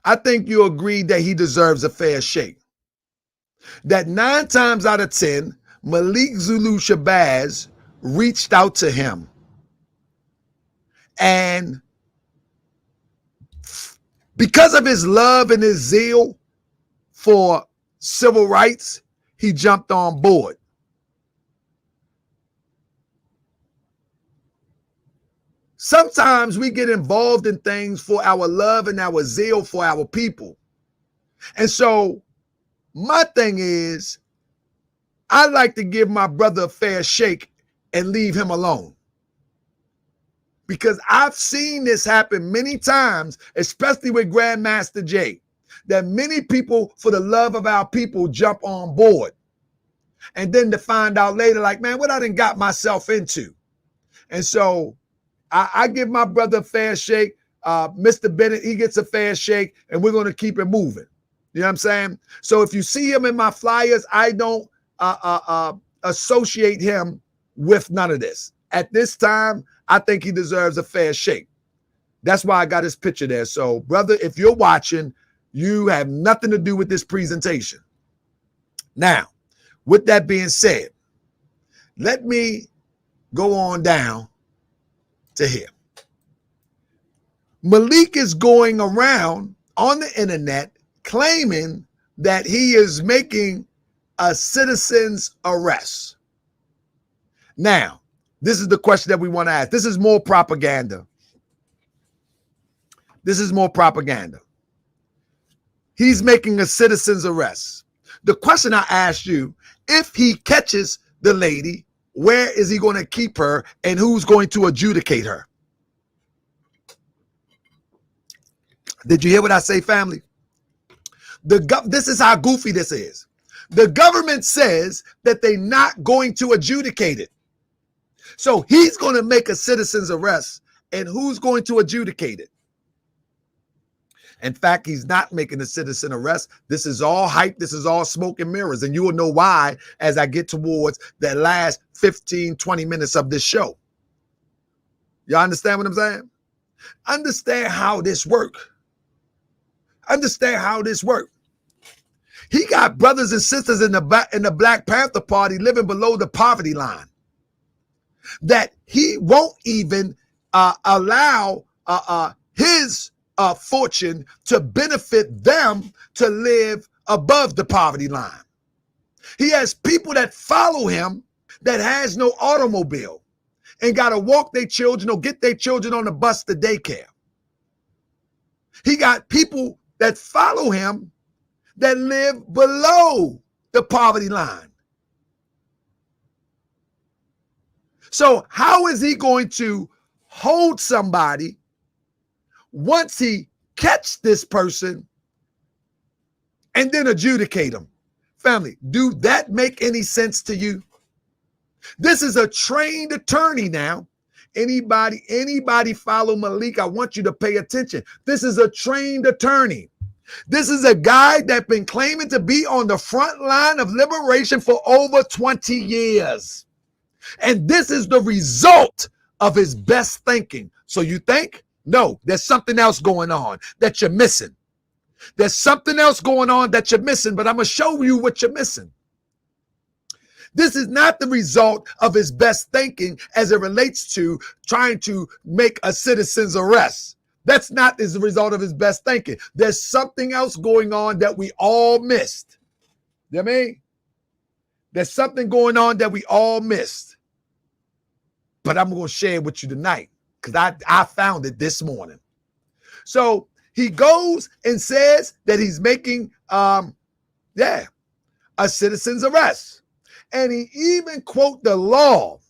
Speaker 2: I think you agree that he deserves a fair shake. That 9 times out of 10, Malik Zulu Shabazz reached out to him. And because of his love and his zeal for civil rights, he jumped on board. Sometimes we get involved in things for our love and our zeal for our people. And so my thing is, I like to give my brother a fair shake and leave him alone. Because I've seen this happen many times, especially with Grandmaster Jay. that many people, for the love of our people, jump on board. And then to find out later, like, man, what I done got myself into. And so I give my brother a fair shake. Mr. Bennett, he gets a fair shake, and we're going to keep it moving. You know what I'm saying? So if you see him in my flyers, I don't associate him with none of this. At this time, I think he deserves a fair shake. That's why I got his picture there. So, brother, if you're watching, you have nothing to do with this presentation. Now, with that being said, let me go on down to here. Malik is going around on the internet claiming that he is making a citizen's arrest. Now, this is the question that we want to ask. This is more propaganda. This is more propaganda. He's making a citizen's arrest. The question I asked you, if he catches the lady, where is he going to keep her and who's going to adjudicate her? Did you hear what I say, family? This is how goofy this is. The government says that they're not going to adjudicate it. So he's going to make a citizen's arrest, and who's going to adjudicate it? In fact, he's not making a citizen arrest. This is all hype. This is all smoke and mirrors. And you will know why as I get towards the last 15, 20 minutes of this show. Y'all understand what I'm saying? Understand how this works. Understand how this works. He got brothers and sisters in the Black Panther Party living below the poverty line that he won't even allow his fortune to benefit them to live above the poverty line. He has people that follow him that has no automobile and got to walk their children or get their children on the bus to daycare. He got people that follow him that live below the poverty line. So how is he going to hold somebody once he catch this person and then adjudicate them? Family, do that make any sense to you? This is a trained attorney now. Anybody follow Malik, I want you to pay attention. This is a trained attorney. This is a guy that's been claiming to be on the front line of liberation for over 20 years. And this is the result of his best thinking. So you think? No, there's something else going on that you're missing. There's something else going on that you're missing, but I'm going to show you what you're missing. This is not the result of his best thinking as it relates to trying to make a citizen's arrest. That's not the result of his best thinking. There's something else going on that we all missed. You know what I mean? There's something going on that we all missed. But I'm going to share it with you tonight because I found it this morning. So he goes and says that he's making, a citizen's arrest. And he even quote the law.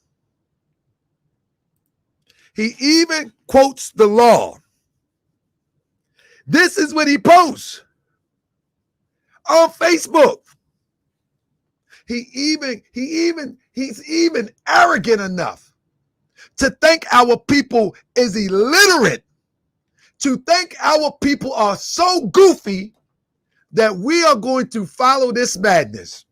Speaker 2: He even quotes the law. This is what he posts on Facebook. He's even arrogant enough to think our people is illiterate, to think our people are so goofy that we are going to follow this madness.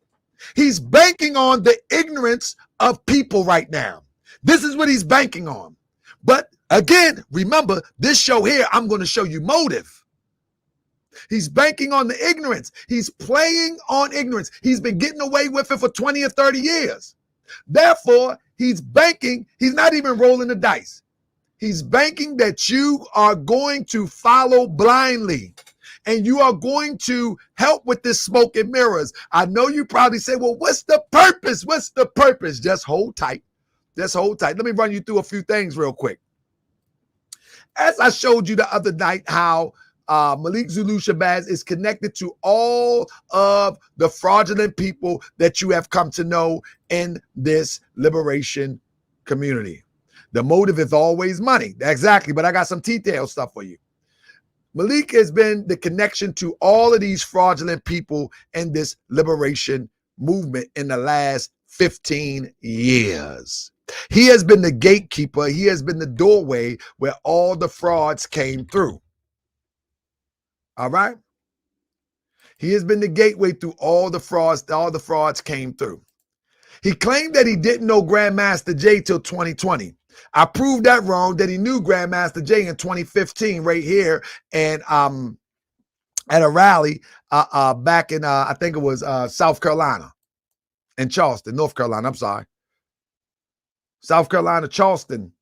Speaker 2: He's banking on the ignorance of people right now. This is what he's banking on. But again, remember, this show here, I'm going to show you motive. He's banking on the ignorance. He's playing on ignorance. He's been getting away with it for 20 or 30 years. Therefore, he's banking. He's not even rolling the dice. He's banking that you are going to follow blindly and you are going to help with this smoke and mirrors. I know you probably say, well, what's the purpose? What's the purpose? Just hold tight. Just hold tight. Let me run you through a few things real quick. As I showed you the other night, how Malik Zulu Shabazz is connected to all of the fraudulent people that you have come to know in this liberation community. The motive is always money. Exactly. But I got some detailed stuff for you. Malik has been the connection to all of these fraudulent people in this liberation movement in the last 15 years. He has been the gatekeeper. He has been the doorway where all the frauds came through. All right? He has been the gateway through all the frauds came through. He claimed that he didn't know Grandmaster J till 2020. I proved that wrong, that he knew Grandmaster J in 2015 right here and at a rally back in, I think it was South Carolina, in Charleston, North Carolina, I'm sorry. South Carolina, Charleston,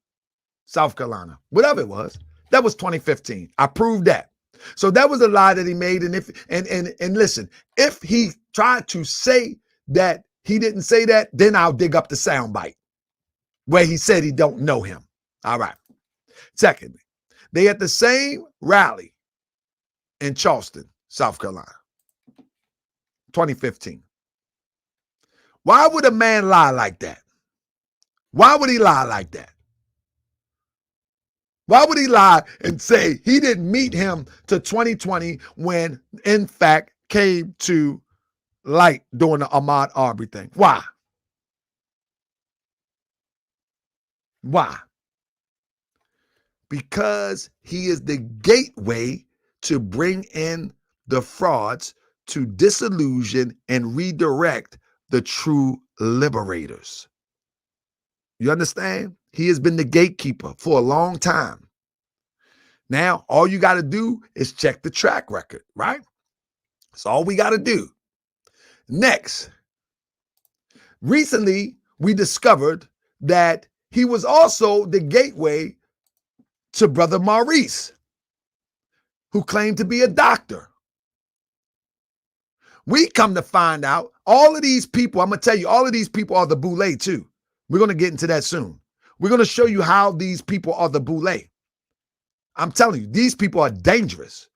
Speaker 2: South Carolina, whatever it was. That was 2015. I proved that. So that was a lie that he made. And listen, if he tried to say that he didn't say that, then I'll dig up the soundbite where he said he don't know him. All right. Secondly, they at the same rally in Charleston, South Carolina, 2015. Why would a man lie like that? Why would he lie like that? Why would he lie and say he didn't meet him to 2020 when, in fact, came to light during the Ahmaud Arbery thing? Why? Why? Because he is the gateway to bring in the frauds to disillusion and redirect the true liberators. You understand? He has been the gatekeeper for a long time. Now, all you got to do is check the track record, right? That's all we got to do. Next, recently we discovered that he was also the gateway to Brother Maurice, who claimed to be a doctor. We come to find out all of these people, I'm going to tell you, all of these people are the boulet too. We're going to get into that soon. We're going to show you how these people are the boulet. I'm telling you, these people are dangerous.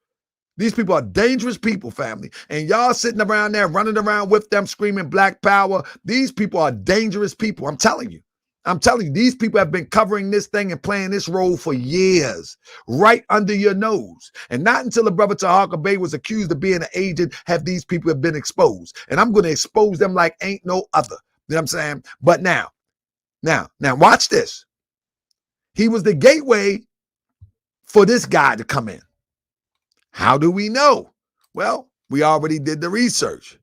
Speaker 2: These people are dangerous people, family. And y'all sitting around there running around with them screaming black power. These people are dangerous people. I'm telling you. I'm telling you, these people have been covering this thing and playing this role for years, right under your nose. And not until the brother Tahaka Bey was accused of being an agent have these people have been exposed. And I'm going to expose them like ain't no other. You know what I'm saying? But now, watch this. He was the gateway for this guy to come in. How do we know? Well, we already did the research.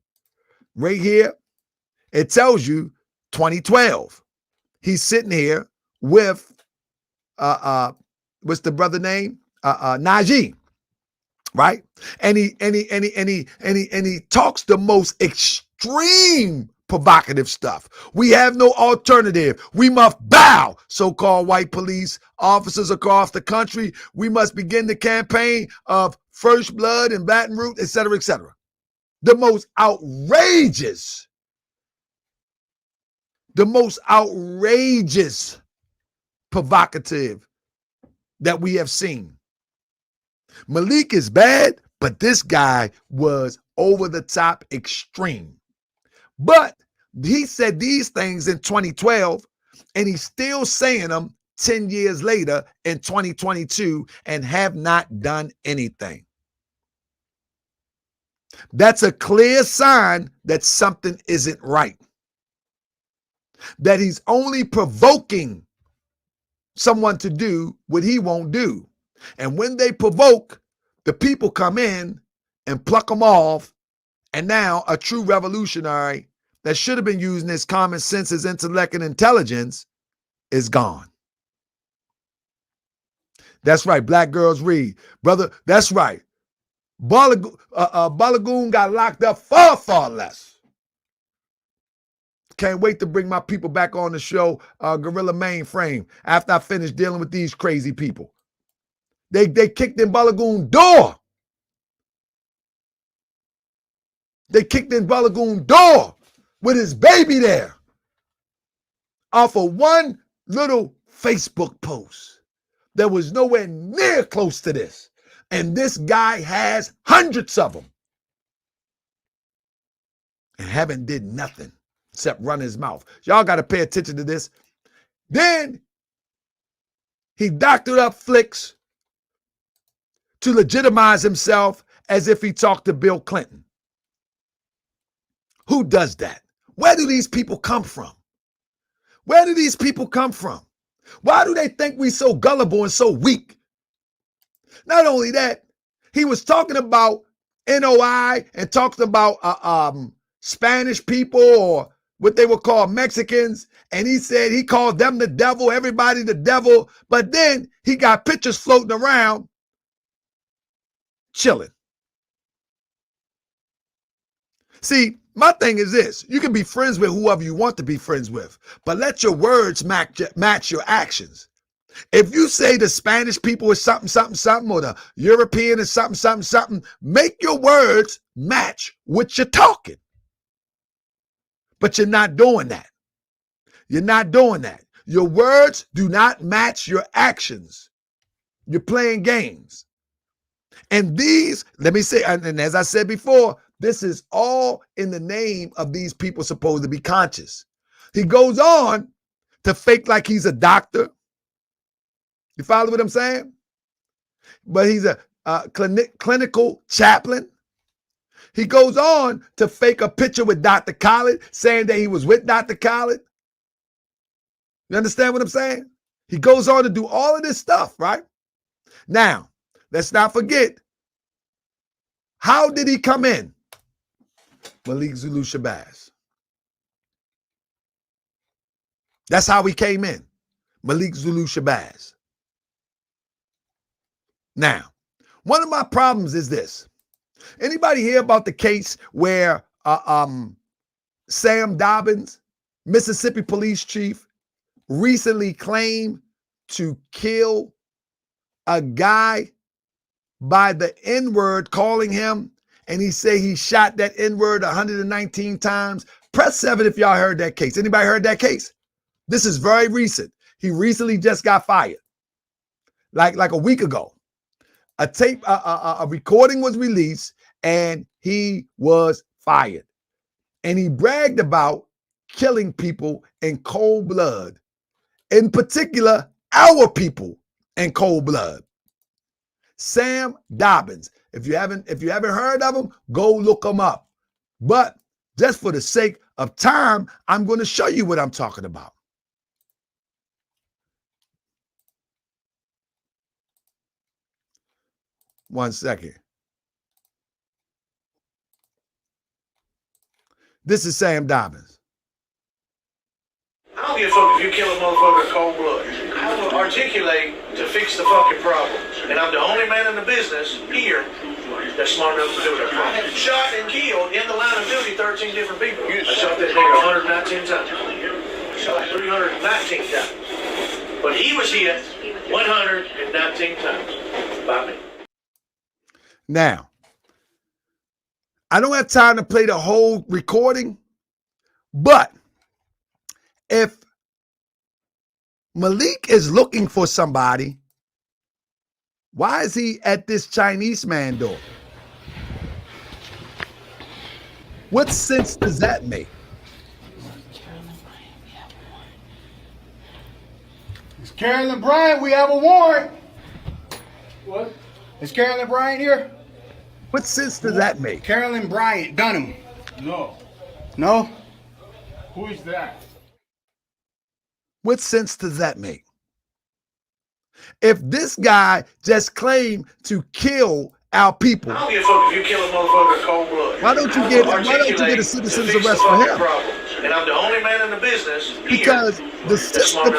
Speaker 2: Right here, it tells you 2012. He's sitting here with what's the brother name? Najee, right? And he talks the most extreme provocative stuff. We have no alternative. We must bow, so-called white police officers across the country. We must begin the campaign of First Blood and Baton Rouge, et cetera, et cetera. The most outrageous provocative that we have seen. Malik is bad, but this guy was over the top extreme. But he said these things in 2012, and he's still saying them 10 years later in 2022 and have not done anything. That's a clear sign that something isn't right. That he's only provoking someone to do what he won't do. And when they provoke, the people come in and pluck them off. And now a true revolutionary that should have been using his common sense, his intellect, and intelligence is gone. That's right. Black girls read. Brother, that's right. Balagoon got locked up far, far less. Can't wait to bring my people back on the show, Gorilla Mainframe, after I finish dealing with these crazy people. They kicked in Balagoon door. They kicked in Balagoon door with his baby there off of one little Facebook post that was nowhere near close to this. And this guy has hundreds of them and haven't did nothing except run his mouth. Y'all got to pay attention to this. Then he doctored up flicks to legitimize himself as if he talked to Bill Clinton. Who does that? Where do these people come from? Where do these people come from? Why do they think we so gullible and so weak? Not only that, he was talking about NOI and talked about Spanish people or what they would call Mexicans. And he said he called them the devil, everybody the devil. But then he got pictures floating around chilling. See, my thing is this. You can be friends with whoever you want to be friends with, but let your words match your actions. If you say the Spanish people is something, something, something, or the European is something, something, something, make your words match what you're talking. But you're not doing that. You're not doing that. Your words do not match your actions. You're playing games. And these, let me say, and as I said before, this is all in the name of these people supposed to be conscious. He goes on to fake like he's a doctor. You follow what I'm saying? But he's a clinical chaplain. He goes on to fake a picture with Dr. Khaled, saying that he was with Dr. Khaled. You understand what I'm saying? He goes on to do all of this stuff, right? Now, let's not forget, how did he come in? Malik Zulu Shabazz. That's how he came in. Malik Zulu Shabazz. Now, one of my problems is this. Anybody hear about the case where Sam Dobbins, Mississippi police chief, recently claimed to kill a guy by the N-word, calling him, and he said he shot that N-word 119 times? Press 7 if y'all heard that case. Anybody heard that case? This is very recent. He recently just got fired. Like a week ago. A recording was released and he was fired. And he bragged about killing people in cold blood. In particular, our people in cold blood. Sam Dobbins. If you haven't heard of him, go look him up. But just for the sake of time, I'm going to show you what I'm talking about. One second. This is Sam Dobbins.
Speaker 10: I don't give a fuck if you kill a motherfucker in cold blood. I will articulate to fix the fucking problem. And I'm the only man in the business here that's smart enough to do it. I have shot and killed in the line of duty 13 different people. I shot that nigga 119 times. I shot 319 times. But he was hit 119 times by me.
Speaker 2: Now, I don't have time to play the whole recording, but if Malik is looking for somebody, why is he at this Chinese man door? What sense does that make?
Speaker 9: It's Carolyn Bryant. We have a warrant.
Speaker 7: What?
Speaker 9: Is Carolyn Bryant here?
Speaker 2: What sense does that make?
Speaker 9: Carolyn Bryant, Dunham.
Speaker 7: No.
Speaker 9: No?
Speaker 7: Who is that?
Speaker 2: What sense does that make? If this guy just claimed to kill our people,
Speaker 10: I don't give a fuck if you kill a motherfucker in cold blood.
Speaker 2: why don't you get a citizen's arrest for him?
Speaker 10: And I'm the only man in the business
Speaker 2: Because the system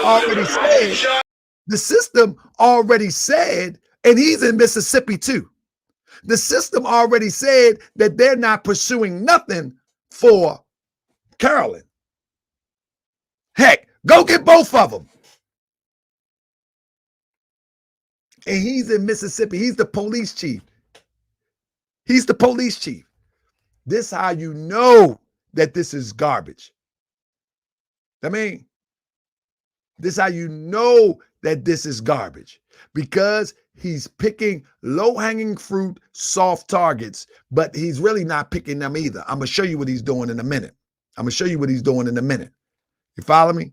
Speaker 2: already said, and he's in Mississippi too. The system already said that they're not pursuing nothing for Carolyn. Heck, go get both of them. And he's in Mississippi. He's the police chief. He's the police chief. This how you know that this is garbage. I mean, this how you know that this is garbage. Because he's picking low-hanging fruit, soft targets, but he's really not picking them either. I'm going to show you what he's doing in a minute. You follow me?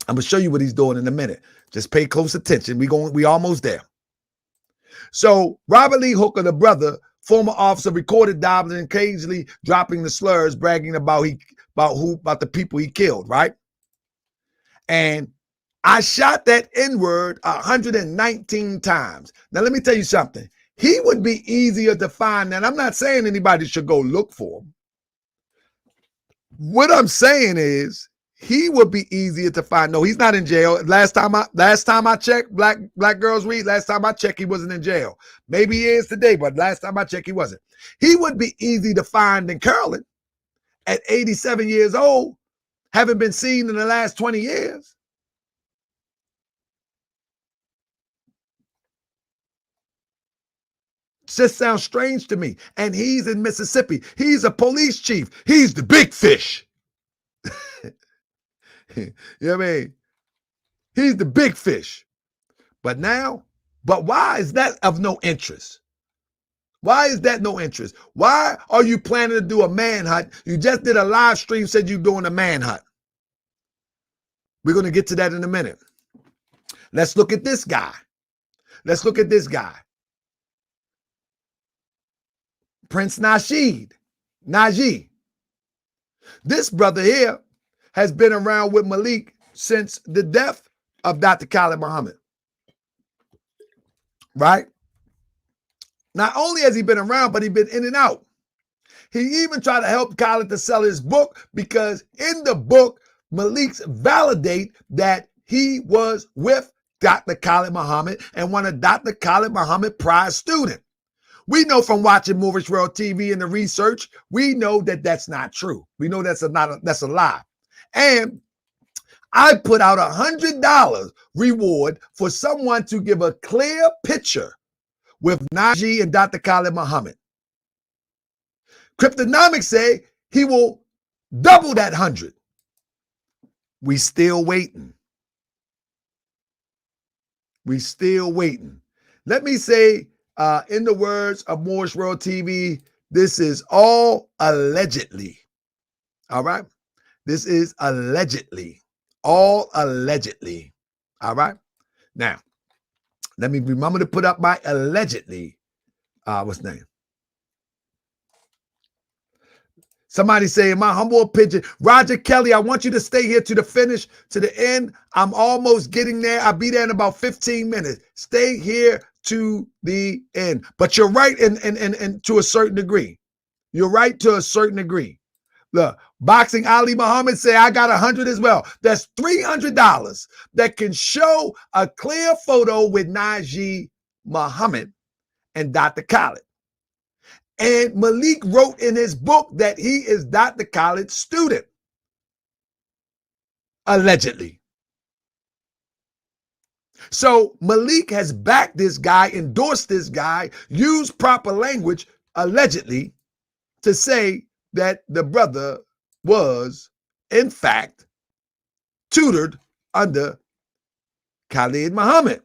Speaker 2: I'm going to show you what he's doing in a minute. Just pay close attention. We almost there. So Robert Lee Hooker, the brother, former officer, recorded Dobbins and occasionally dropping the slurs, bragging about the people he killed, right? And I shot that N-word 119 times. Now, let me tell you something. He would be easier to find, and I'm not saying anybody should go look for him. What I'm saying is he would be easier to find. No, he's not in jail. Last time I checked, Black Girls Read, last time I checked, he wasn't in jail. Maybe he is today, but last time I checked, he wasn't. He would be easy to find than Carolyn at 87 years old, haven't been seen in the last 20 years. Just sounds strange to me. And he's in Mississippi. He's a police chief. He's the big fish. You know what I mean? He's the big fish. But why is that of no interest? Why is that no interest? Why are you planning to do a manhunt? You just did a live stream, said you're doing a manhunt. We're going to get to that in a minute. Let's look at this guy. Let's look at this guy. Prince Najee. This brother here has been around with Malik since the death of Dr. Khalid Muhammad. Right? Not only has he been around, but he's been in and out. He even tried to help Khalid to sell his book because in the book, Malik's validate that he was with Dr. Khalid Muhammad and one of Dr. Khalid Muhammad's prize students. We know from watching Moorish World TV and the research, we know that that's not true. We know that's a lie. And I put out $100 reward for someone to give a clear picture with Najee and Dr. Khalid Muhammad. Cryptonomics say he will double that 100. We still waiting. We still waiting. Let me say, in the words of Moorish World TV, this is all allegedly. All right? This is allegedly. All allegedly. All right? Now, let me remember to put up my allegedly. What's the name? Somebody say, in my humble opinion, Roger Kelly, I want you to stay here to the finish, to the end. I'm almost getting there. I'll be there in about 15 minutes. Stay here to the end. But you're right and to a certain degree. You're right to a certain degree. Look, Boxing Ali Muhammad say, I got 100 as well. That's $300 that can show a clear photo with Najee Muhammad and Dr. Khalid. And Malik wrote in his book that he is Dr. Khalid's student. Allegedly. So Malik has backed this guy, endorsed this guy, used proper language, allegedly, to say that the brother was, in fact, tutored under Khalid Muhammad.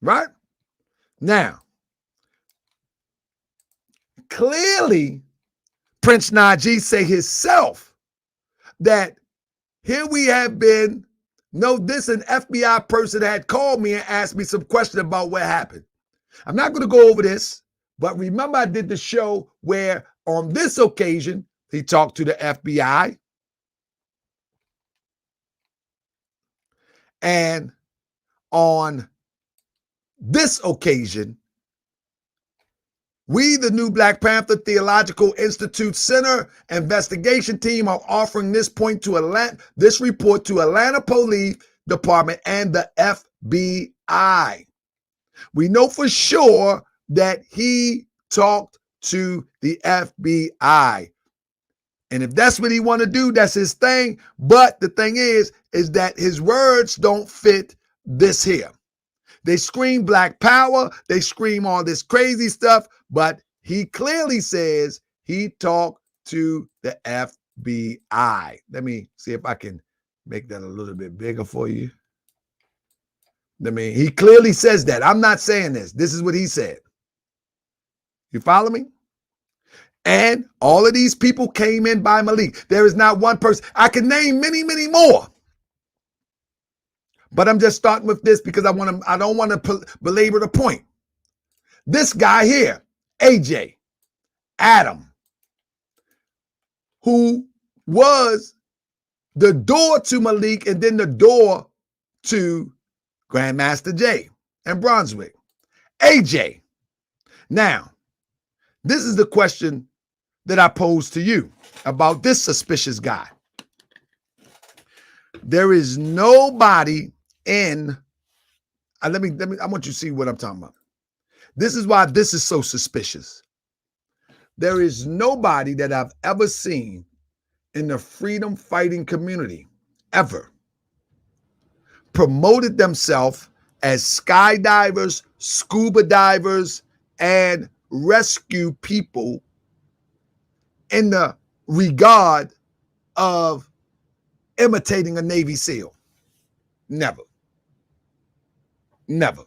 Speaker 2: Right? Now, clearly, Prince Najee say himself that here we have been, this an FBI person had called me and asked me some question about what happened. I'm not going to go over this, but remember I did the show where on this occasion, he talked to the FBI. And on this occasion, we, the New Black Panther Theological Institute Center investigation team, are offering this report to Atlanta Police Department and the FBI. We know for sure that he talked to the FBI. And if that's what he want to do, that's his thing. But the thing is that his words don't fit this here. They scream Black Power. They scream all this crazy stuff. But he clearly says he talked to the FBI. Let me see if I can make that a little bit bigger for you. He clearly says that. I'm not saying this. This is what he said. You follow me? And all of these people came in by Malik. There is not one person. I can name many, many more. But I'm just starting with this because I don't want to belabor the point. This guy here, AJ, Adam, who was the door to Malik and then the door to Grandmaster Jay and Brunswick. AJ. Now, this is the question that I pose to you about this suspicious guy. There is nobody in, I want you to see what I'm talking about. This is why this is so suspicious. There is nobody that I've ever seen in the freedom fighting community ever promoted themselves as skydivers, scuba divers, and rescue people in the regard of imitating a Navy SEAL. Never. Never.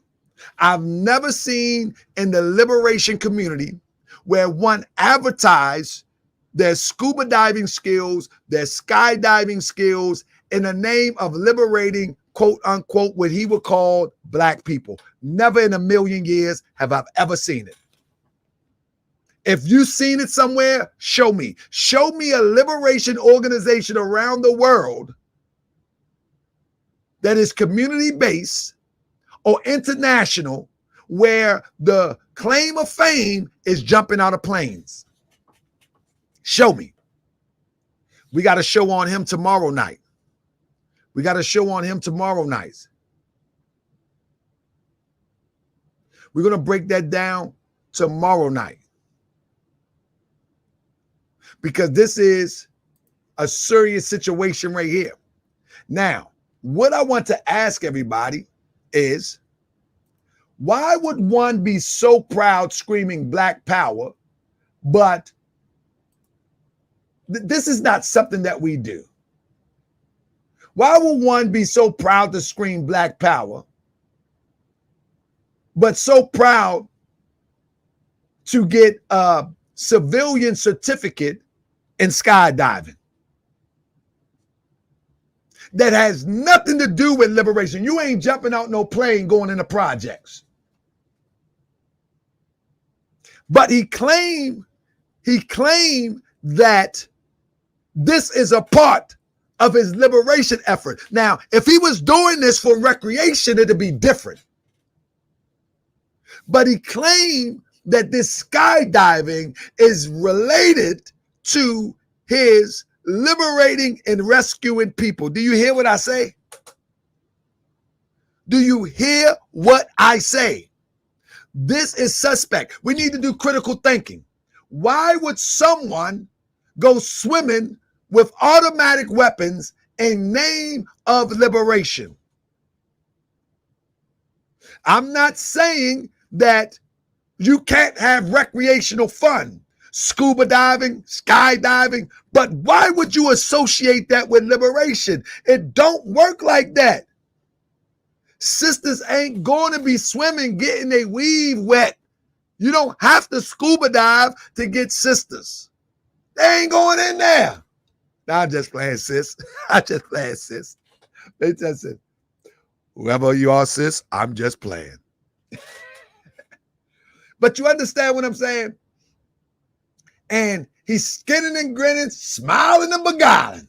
Speaker 2: I've never seen in the liberation community where one advertised their scuba diving skills, their skydiving skills in the name of liberating, quote unquote, what he would call black people. Never in a million years have I ever seen it. If you've seen it somewhere, show me. Show me a liberation organization around the world that is community-based or international where the claim of fame is jumping out of planes. Show me. We got a show on him tomorrow night. We got a show on him tomorrow night. We're going to break that down tomorrow night. Because this is a serious situation right here. Now, what I want to ask everybody is, why would one be so proud screaming Black Power, but this is not something that we do? Why would one be so proud to scream Black Power, but so proud to get a civilian certificate in skydiving that has nothing to do with liberation? You ain't jumping out no plane going into projects. But he claimed that this is a part of his liberation effort. Now, if he was doing this for recreation, it'd be different. But he claimed that this skydiving is related to his liberating and rescuing people. Do you hear what I say? Do you hear what I say? This is suspect. We need to do critical thinking. Why would someone go swimming with automatic weapons in name of liberation? I'm not saying that you can't have recreational fun, scuba diving, skydiving, but why would you associate that with liberation? It don't work like that. Sisters ain't going to be swimming, getting their weave wet. You don't have to scuba dive to get sisters. They ain't going in there. I'm just playing, sis. I'm just playing, sis. They just said, whoever you are, sis, I'm just playing. But you understand what I'm saying? And he's skinning and grinning, smiling and beguiling.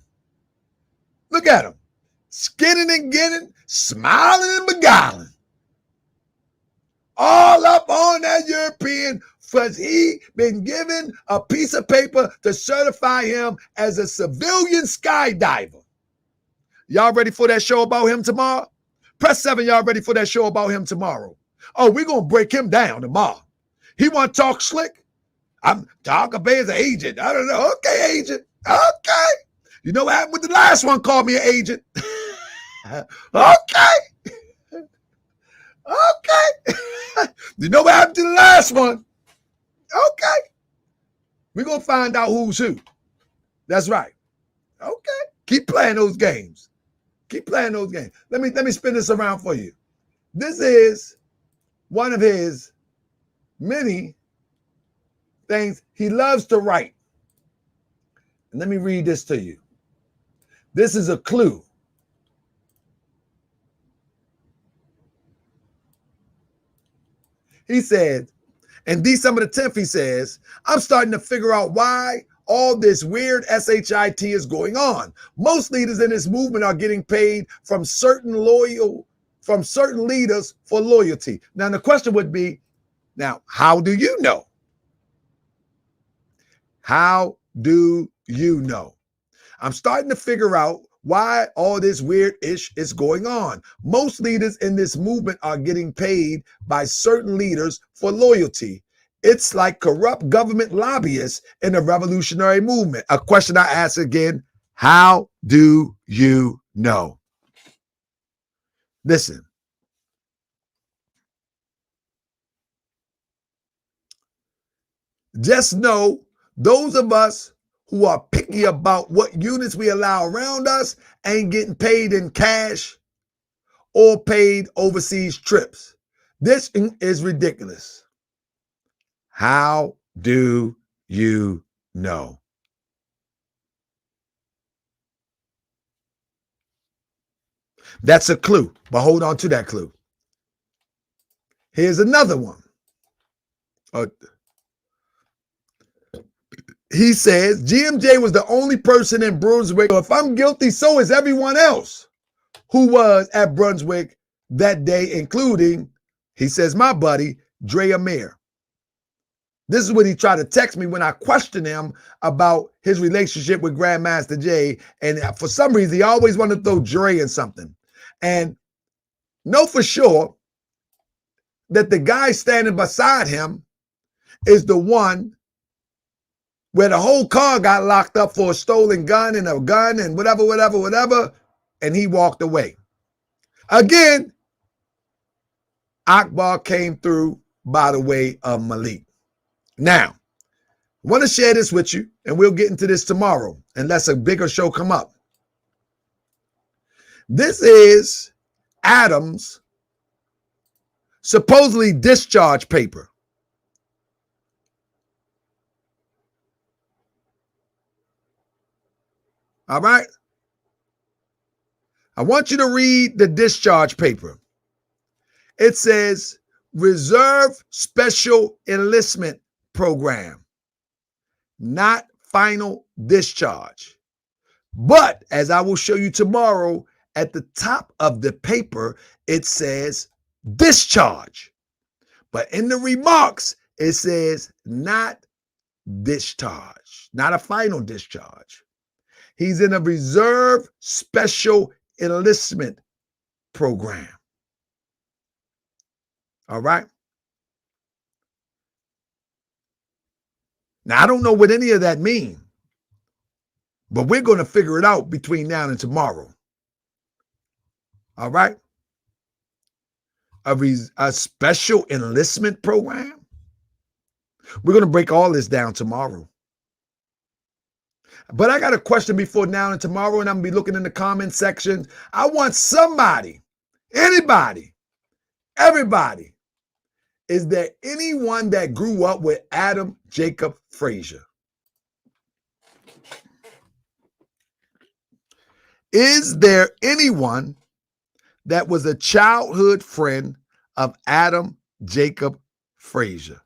Speaker 2: Look at him. Skinning and grinning, smiling and beguiling. All up on that European, because he been given a piece of paper to certify him as a civilian skydiver. Y'all ready for that show about him tomorrow? Press 7, y'all ready for that show about him tomorrow? Oh, we're going to break him down tomorrow. He want to talk slick? I'm talking about as an agent. I don't know. Okay, agent. Okay. You know what happened with the last one? Called me an agent. Okay. Okay. You know what happened to the last one? Okay. We're going to find out who's who. That's right. Okay. Keep playing those games. Keep playing those games. Let me spin this around for you. This is one of his many things. He loves to write. And let me read this to you. This is a clue. He said, and December the 10th, he says, I'm starting to figure out why all this weird SHIT is going on. Most leaders in this movement are getting paid from certain leaders for loyalty. Now, the question would be, now, how do you know? How do you know? I'm starting to figure out why all this weird ish is going on. Most leaders in this movement are getting paid by certain leaders for loyalty. It's like corrupt government lobbyists in the revolutionary movement. A question I ask again, how do you know? Listen. Just know those of us who are picky about what units we allow around us ain't getting paid in cash or paid overseas trips. This is ridiculous. How do you know? That's a clue, but hold on to that clue. Here's another one. He says, GMJ was the only person in Brunswick. So if I'm guilty, so is everyone else who was at Brunswick that day, including, he says, my buddy, Dre Amir. This is what he tried to text me when I questioned him about his relationship with Grandmaster Jay. And for some reason, he always wanted to throw Dre in something. And know for sure that the guy standing beside him is the one where the whole car got locked up for a stolen gun and whatever, and he walked away. Again, Akbar came through by the way of Malik. Now, I want to share this with you, and we'll get into this tomorrow, unless a bigger show come up. This is Adam's supposedly discharge paper. All right? I want you to read the discharge paper. It says, Reserve Special Enlistment Program, not final discharge. But as I will show you tomorrow, at the top of the paper, it says discharge. But in the remarks, it says not discharge, not a final discharge. He's in a Reserve Special Enlistment Program. All right? Now, I don't know what any of that means, but we're going to figure it out between now and tomorrow. All right? A special enlistment program? We're going to break all this down tomorrow. But I got a question before now and tomorrow, and I'm going to be looking in the comment section. I want somebody, anybody, everybody. Is there anyone that grew up with Adam Jacob Frazier? Is there anyone that was a childhood friend of Adam Jacob Frazier?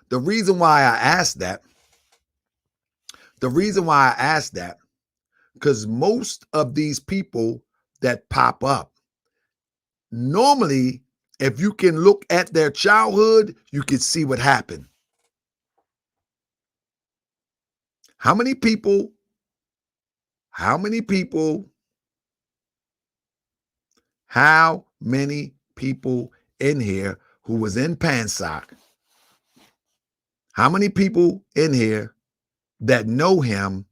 Speaker 2: The reason why I asked that, because most of these people that pop up, normally, if you can look at their childhood, you can see what happened. How many people in here who was in Pansock? How many people in here that know him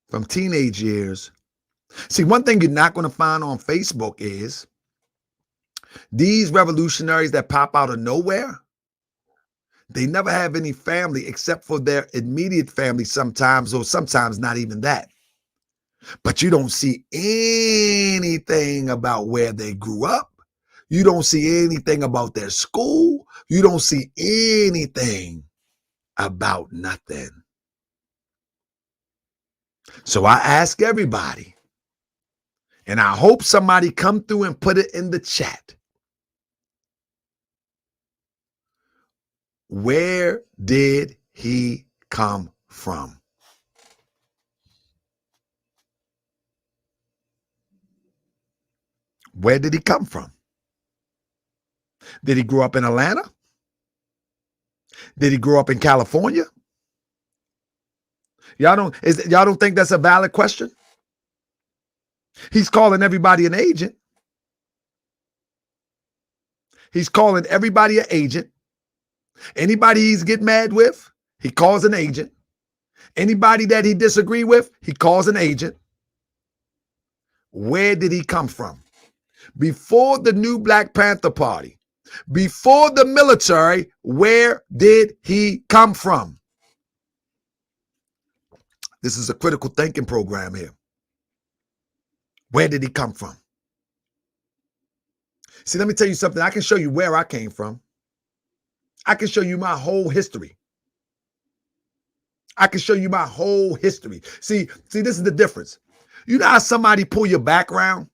Speaker 2: from teenage years? See, one thing you're not going to find on Facebook is these revolutionaries that pop out of nowhere. They never have any family except for their immediate family sometimes, or sometimes not even that. But you don't see anything about where they grew up. You don't see anything about their school. You don't see anything about nothing. So I ask everybody, And I hope somebody come through and put it in the chat. Where did he come from? Where did he come from? Did he grow up in Atlanta? Did he grow up in California? Y'all don't think that's a valid question? He's calling everybody an agent. He's calling everybody an agent. Anybody he's getting mad with, he calls an agent. Anybody that he disagree with, he calls an agent. Where did he come from? Before the new Black Panther Party, before the military, where did he come from? This is a critical thinking program here. Where did he come from? See, let me tell you something. I can show you where I came from. I can show you my whole history. I can show you my whole history. See, this is the difference. You know how somebody pull your background?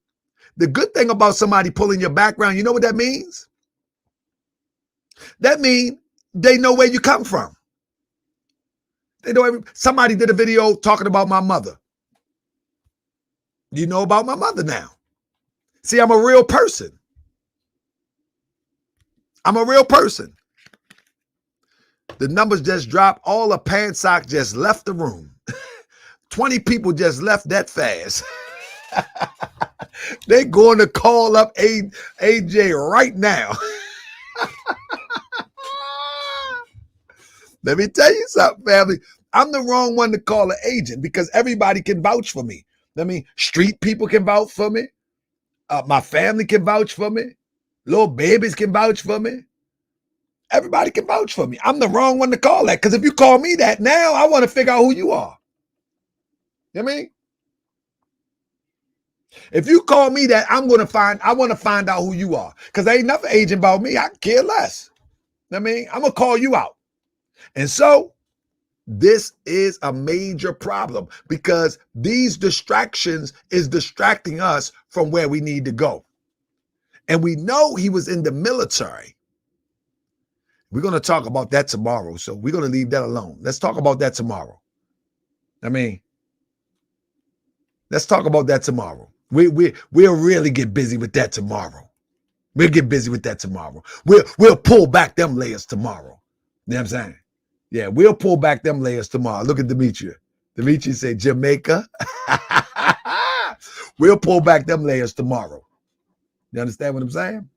Speaker 2: The good thing about somebody pulling your background, you know what that means? That means they know where you come from. They know somebody did a video talking about my mother. You know about my mother now. See, I'm a real person. I'm a real person. The numbers just dropped. All the Pansock just left the room. 20 people just left that fast. They're going to call up AJ right now. Let me tell you something, family. I'm the wrong one to call an agent because everybody can vouch for me. I mean, street people can vouch for me. My family can vouch for me. Little babies can vouch for me. Everybody can vouch for me. I'm the wrong one to call that because if you call me that now, I want to figure out who you are. You know what I mean? If you call me that, I want to find out who you are because there ain't nothing agent about me. I care less. You know what I mean? I'm going to call you out. And so this is a major problem because these distractions is distracting us from where we need to go. And we know he was in the military. We're going to talk about that tomorrow. So we're going to leave that alone. Let's talk about that tomorrow. I mean, let's talk about that tomorrow. We'll really get busy with that tomorrow. We'll get busy with that tomorrow. We'll pull back them layers tomorrow. You know what I'm saying? Yeah, we'll pull back them layers tomorrow. Look at Demetria. Demetria say Jamaica. We'll pull back them layers tomorrow. You understand what I'm saying?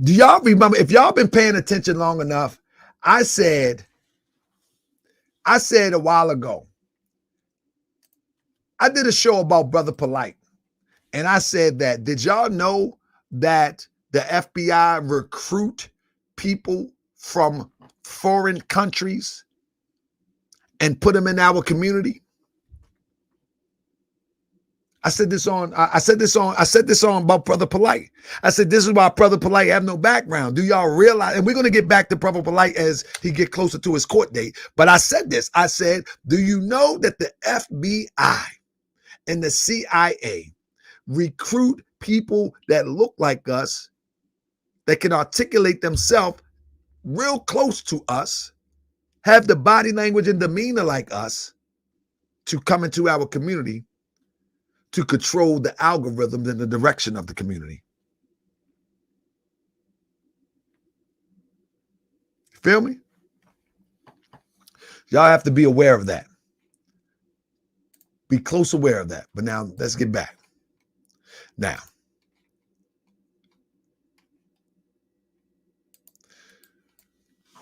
Speaker 2: Do y'all remember, if y'all been paying attention long enough, I said a while ago, I did a show about Brother Polite. And I said that, did y'all know that the FBI recruit people from foreign countries and put them in our community? I said this on about Brother Polite. I said, this is why Brother Polite have no background. Do y'all realize? And we're going to get back to Brother Polite as he get closer to his court date. But I said this. I said, do you know that the FBI and the CIA recruit people that look like us, that can articulate themselves real close to us, have the body language and demeanor like us, to come into our community to control the algorithms and the direction of the community? Feel me? Y'all have to be aware of that. Be close aware of that. But now let's get back. Now,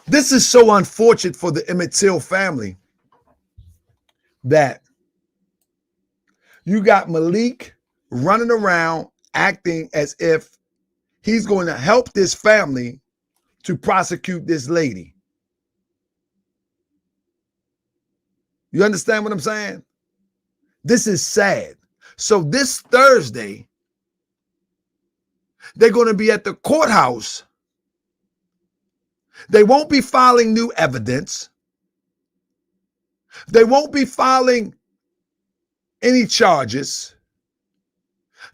Speaker 2: this is so unfortunate for the Emmitt Till family that you got Malik running around acting as if he's going to help this family to prosecute this lady. You understand what I'm saying? This is sad. So this Thursday, they're going to be at the courthouse. They won't be filing new evidence. They won't be filing any charges.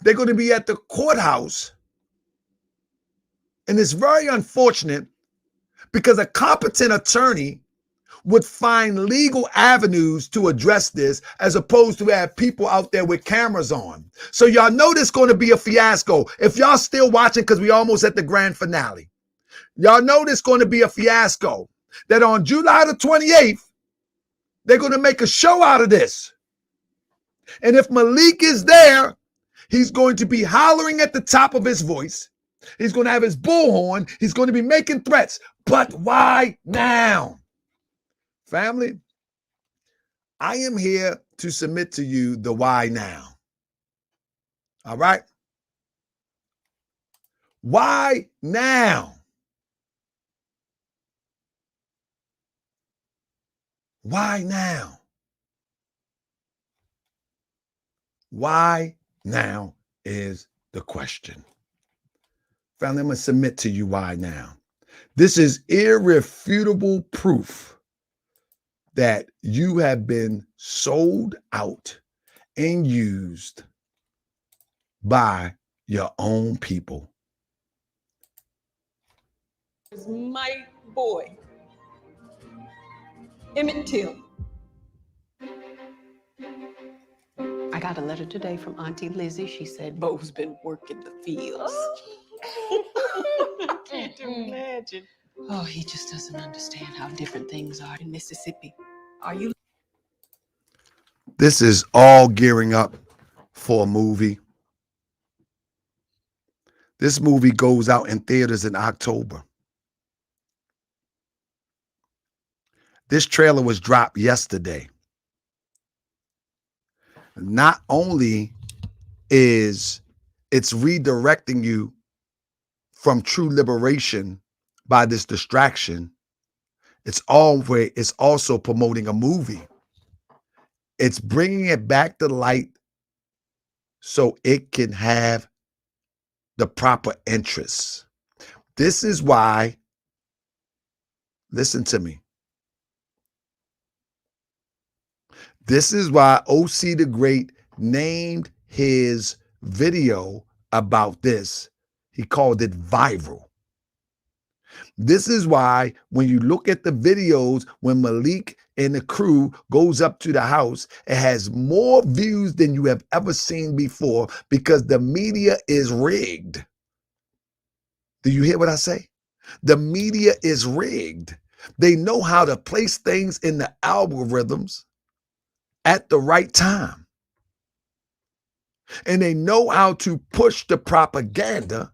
Speaker 2: They're going to be at the courthouse. And it's very unfortunate because a competent attorney would find legal avenues to address this as opposed to have people out there with cameras on. So y'all know this is going to be a fiasco. If y'all still watching, because we almost at the grand finale, y'all know this is going to be a fiasco. That on July the 28th, they're going to make a show out of this. And if Malik is there, he's going to be hollering at the top of his voice. He's going to have his bullhorn. He's going to be making threats. But why now? Family, I am here to submit to you the why now. All right? Why now? Why now? Why now is the question. Family, I'm going to submit to you why now. This is irrefutable proof that you have been sold out and used by your own people.
Speaker 11: My boy, Emmitt Till. I got a letter today from Auntie Lizzie. She said Bo's been working the fields. I can't imagine. Oh, he just doesn't understand how different things are in Mississippi. Are you?
Speaker 2: This is all gearing up for a movie. This movie goes out in theaters in October. This trailer was dropped yesterday. Not only is it's redirecting you from true liberation by this distraction, it's also promoting a movie. It's bringing it back to light so it can have the proper interests. This is why, listen to me. This is why OC the Great named his video about this. He called it viral. This is why when you look at the videos, when Malik and the crew goes up to the house, it has more views than you have ever seen before because the media is rigged. Do you hear what I say? The media is rigged. They know how to place things in the algorithms at the right time. And they know how to push the propaganda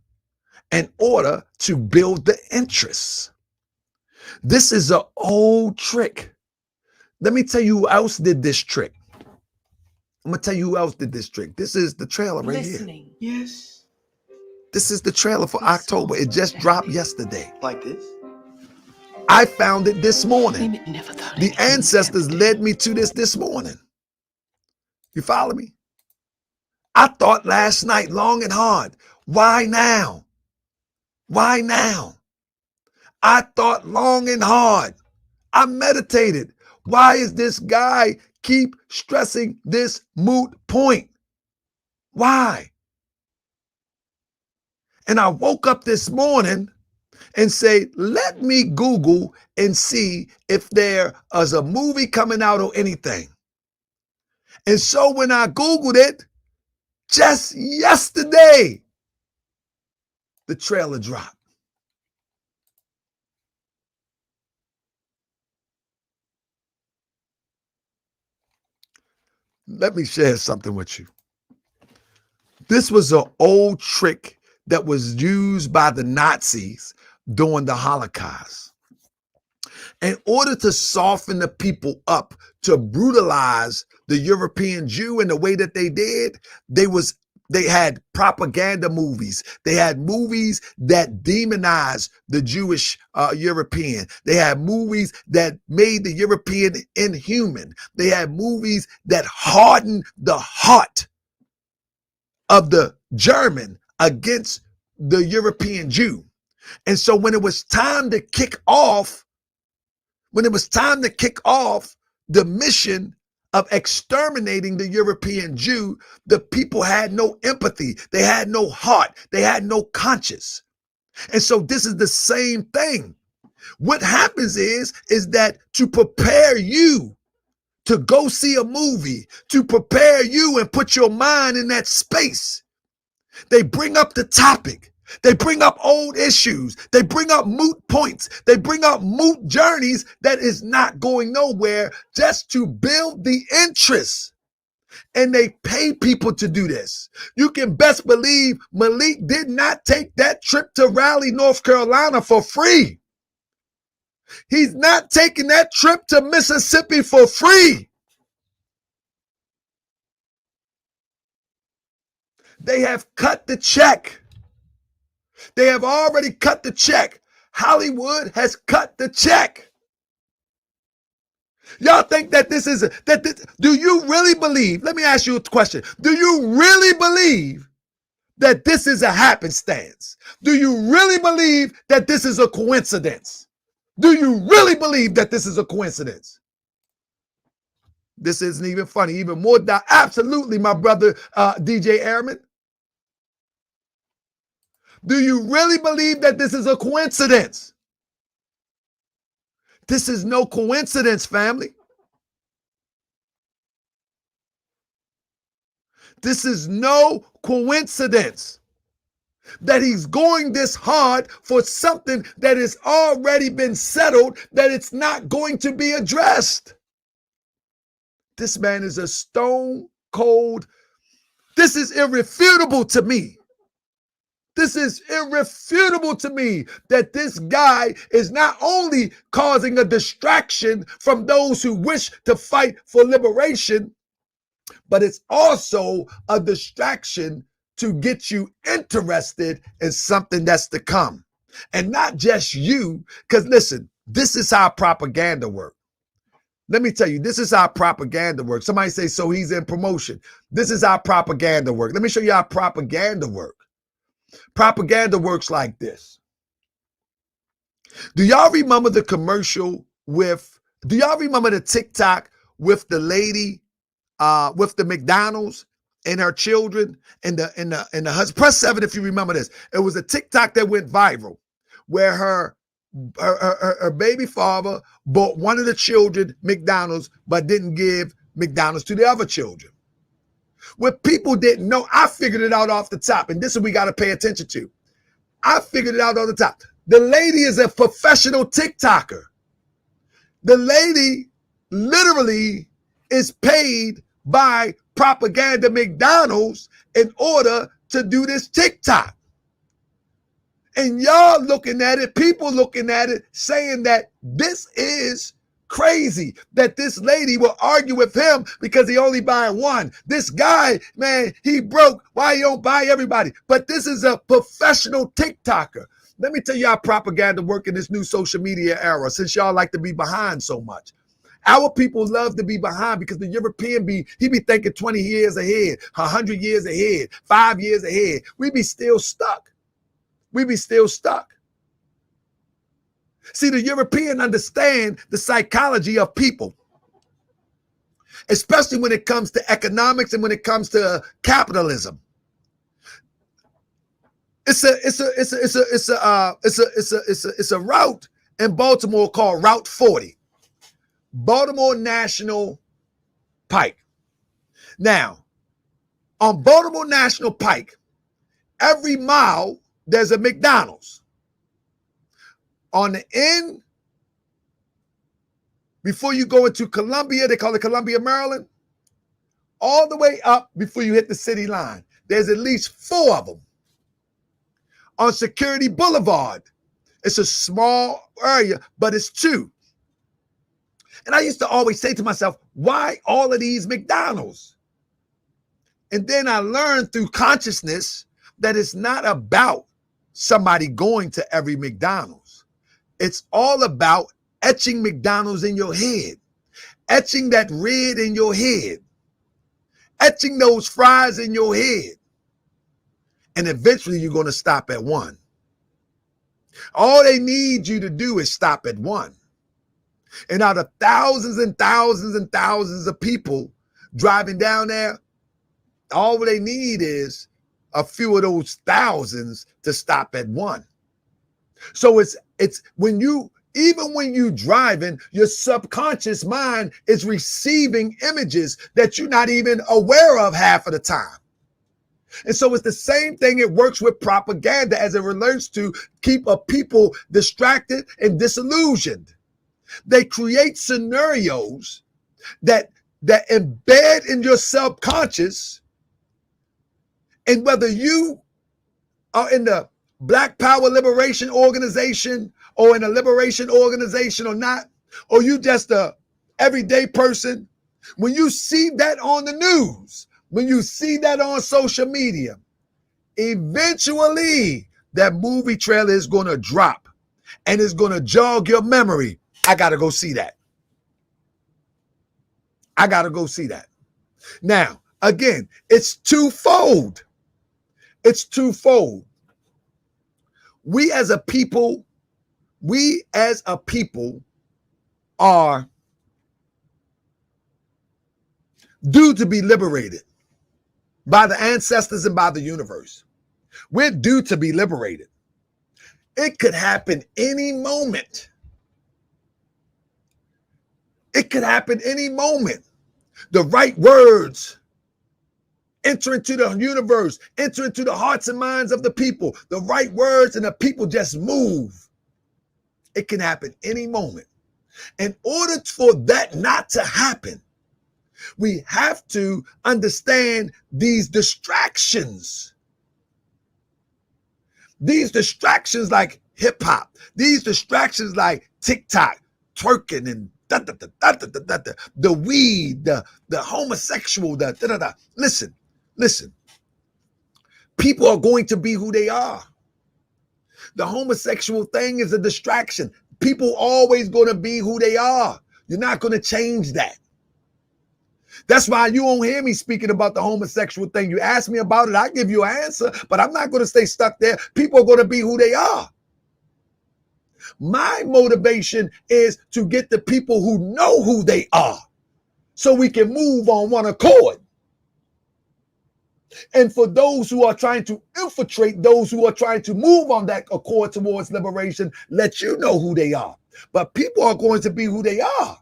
Speaker 2: in order to build the interests. This is an old trick. Let me tell you who else did this trick. I'm going to tell you who else did this trick. This is the trailer right here.
Speaker 11: Yes.
Speaker 2: This is the trailer for October. It just dropped yesterday.
Speaker 3: Like this?
Speaker 2: I found it this morning.
Speaker 11: Never thought
Speaker 2: The ancestors led me to this morning. You follow me? I thought last night long and hard. Why now? Why now? I thought long and hard. I meditated. Why is this guy keep stressing this moot point? Why? And I woke up this morning and say, let me Google and see if there is a movie coming out or anything. And so when I Googled it, just yesterday, the trailer dropped. Let me share something with you. This was an old trick that was used by the Nazis during the Holocaust. In order to soften the people up, to brutalize the European Jew in the way that they did, they had propaganda movies. They had movies that demonized the Jewish European. They had movies that made the European inhuman. They had movies that hardened the heart of the German against the European Jew. And so when it was time to kick off the mission of exterminating the European Jew, the people had no empathy. They had no heart. They had no conscience. And so this is the same thing. What happens is that to prepare you to go see a movie, to prepare you and put your mind in that space, they bring up the topic. They bring up old issues. They bring up moot points. They bring up moot journeys that is not going nowhere just to build the interest. And they pay people to do this. You can best believe Malik did not take that trip to Raleigh, North Carolina for free. He's not taking that trip to Mississippi for free. They have cut the check. They have already cut the check. Hollywood has cut the check. Y'all think that this is, do you really believe, let me ask you a question. Do you really believe that this is a happenstance? Do you really believe that this is a coincidence? Do you really believe that this is a coincidence? This isn't even funny, even more. Absolutely, my brother, DJ Airman. Do you really believe that this is a coincidence? This is no coincidence, family. This is no coincidence that he's going this hard for something that has already been settled, that it's not going to be addressed. This man is a stone cold. This is irrefutable to me. This is irrefutable to me that this guy is not only causing a distraction from those who wish to fight for liberation, but it's also a distraction to get you interested in something that's to come. And not just you, because listen, this is how propaganda works. Let me tell you, this is how propaganda works. Somebody say, so he's in promotion. This is how propaganda works. Let me show you how propaganda works. Propaganda works like this. Do y'all remember the commercial do y'all remember the TikTok with the lady with the McDonald's and her children and the husband? Press 7 if you remember this. It was a TikTok that went viral where her baby father bought one of the children McDonald's but didn't give McDonald's to the other children. What people didn't know, I figured it out off the top, and this is what we got to pay attention to. I figured it out on the top. The lady is a professional TikToker. The lady literally is paid by Propaganda McDonald's in order to do this TikTok. And y'all looking at it, people looking at it, saying that this is crazy, that this lady will argue with him because he only buying one. This guy, man, he broke. Why you don't buy everybody? But this is a professional TikToker. Let me tell you how propaganda work in this new social media era, since y'all like to be behind so much. Our people love to be behind because the European he be thinking 20 years ahead, 100 years ahead, 5 years ahead. We be still stuck. We be still stuck. See, the European understand the psychology of people, especially when it comes to economics and when it comes to capitalism. It's a route in Baltimore called Route 40, Baltimore National Pike. Now, on Baltimore National Pike, every mile there's a McDonald's. On the end, before you go into Columbia, they call it Columbia, Maryland, all the way up before you hit the city line, there's at least 4 of them. On Security Boulevard, it's a small area, but it's 2. And I used to always say to myself, why all of these McDonald's? And then I learned through consciousness that it's not about somebody going to every McDonald's. It's all about etching McDonald's in your head, etching that red in your head, etching those fries in your head. And eventually you're going to stop at 1. All they need you to do is stop at 1. And out of thousands and thousands and thousands of people driving down there, all they need is a few of those thousands to stop at one. So it's when you, even when you driving, your subconscious mind is receiving images that you're not even aware of half of the time. And so it's the same thing. It works with propaganda as it relates to keep a people distracted and disillusioned. They create scenarios that embed in your subconscious. And whether you are in the Black Power Liberation Organization or in a liberation organization or not, or you just a everyday person, when you see that on the news, when you see that on social media, eventually that movie trailer is going to drop and it's going to jog your memory. I got to go see that. I got to go see that. Now, again, it's twofold. It's twofold. We as a people are due to be liberated by the ancestors and by the universe. We're due to be liberated. It could happen any moment. It could happen any moment. The right words enter into the universe, enter into the hearts and minds of the people. The right words and the people just move. It can happen any moment. In order for that not to happen, we have to understand these distractions. These distractions like hip hop, these distractions like TikTok, twerking and the weed, the homosexual, Listen. People are going to be who they are. The homosexual thing is a distraction. People always going to be who they are. You're not going to change that. That's why you won't hear me speaking about the homosexual thing. You ask me about it, I give you an answer, but I'm not going to stay stuck there. People are going to be who they are. My motivation is to get the people who know who they are so we can move on one accord. And for those who are trying to infiltrate, those who are trying to move on that accord towards liberation, let you know who they are. But people are going to be who they are.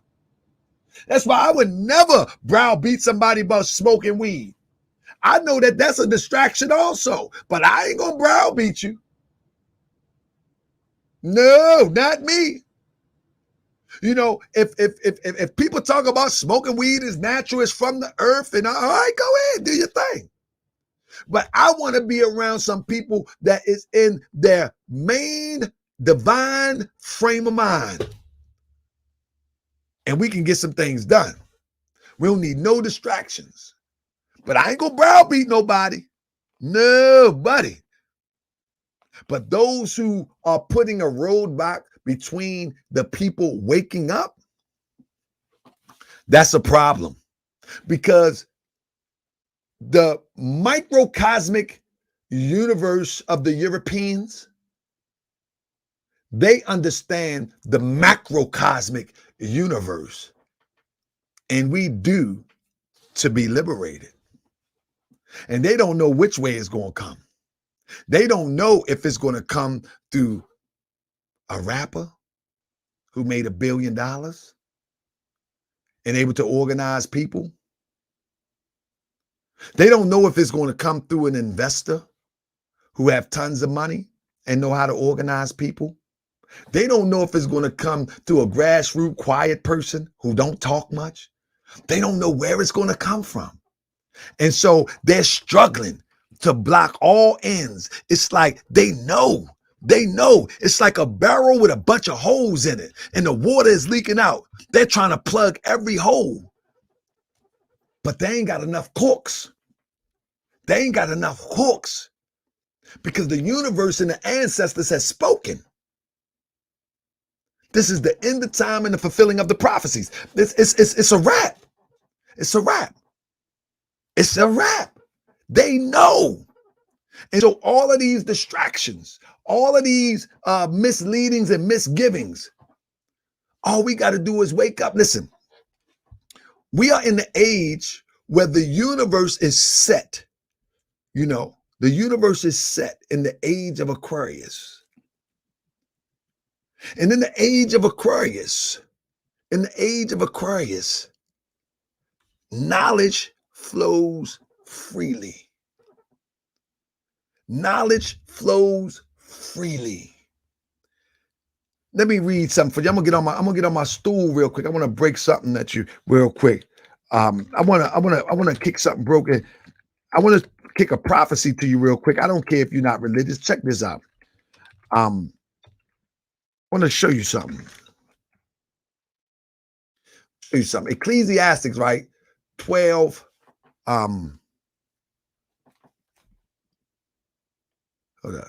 Speaker 2: That's why I would never browbeat somebody about smoking weed. I know that that's a distraction also, but I ain't gonna browbeat you. No, not me. You know, if people talk about smoking weed is natural, it's from the earth, and all right, go ahead, do your thing. But I want to be around some people that is in their main divine frame of mind. And we can get some things done. We don't need no distractions. But I ain't gonna browbeat nobody. Nobody. But those who are putting a roadblock between the people waking up, that's a problem. Because the microcosmic universe of the Europeans, they understand the macrocosmic universe. And we do to be liberated. And they don't know which way it's going to come. They don't know if it's going to come through a rapper who made $1 billion and able to organize people. They don't know if it's going to come through an investor who have tons of money and know how to organize people. They don't know if it's going to come through a grassroots quiet person who don't talk much. They don't know where it's going to come from. And so they're struggling to block all ends. It's like they know. It's like a barrel with a bunch of holes in it and the water is leaking out. They're trying to plug every hole. But they ain't got enough hooks. They ain't got enough hooks because the universe and the ancestors has spoken. This is the end of time and the fulfilling of the prophecies. It's a wrap. It's a wrap. It's a wrap. They know. And so all of these distractions, all of these misleadings and misgivings All we got to do is wake up. Listen, we are in the age where the universe is set. You know, the universe is set in the age of Aquarius. And in the age of Aquarius, knowledge flows freely. Knowledge flows freely. Let me read something for you. I'm gonna get on my stool real quick. I want to break something at you real quick. I want to kick something broken. I want to kick a prophecy to you real quick. I don't care if you're not religious. Check this out. I want to show you something. Ecclesiastics, right? 12. Hold on.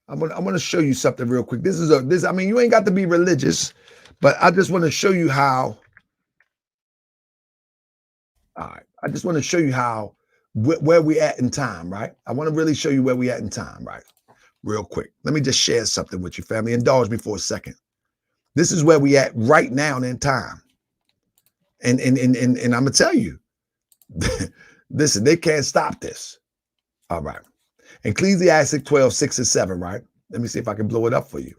Speaker 2: I'm gonna show you something real quick. I mean, you ain't got to be religious, but I just want to show you how. All right. I just want to show you how where we at in time, right? I want to really show you where we at in time, right? Real quick. Let me just share something with you, family. Indulge me for a second. This is where we at right now in time. And I'm gonna tell you, listen, they can't stop this. All right. Ecclesiastic 12, 6 and 7, right? Let me see if I can blow it up for you.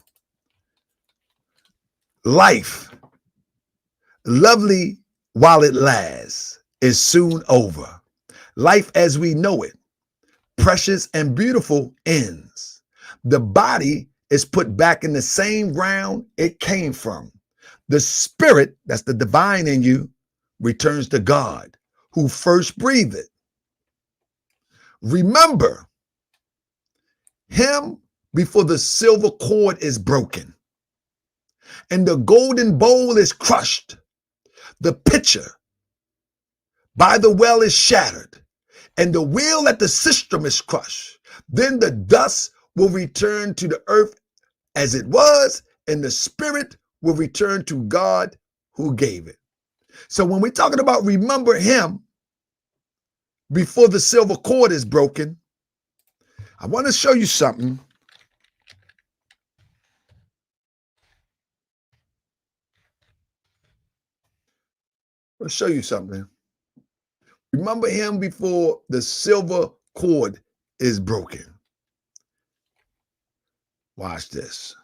Speaker 2: Life, lovely while it lasts, is soon over. Life as we know it, precious and beautiful, ends. The body is put back in the same ground it came from. The spirit, that's the divine in you, returns to God, who first breathed it. Remember him before the silver cord is broken and the golden bowl is crushed. The pitcher by the well is shattered and the wheel at the sistrum is crushed. Then the dust will return to the earth as it was, and the spirit will return to God who gave it. So when we're talking about remember him before the silver cord is broken, I want to show you something. I'll show you something. Remember him before the silver cord is broken. Watch this.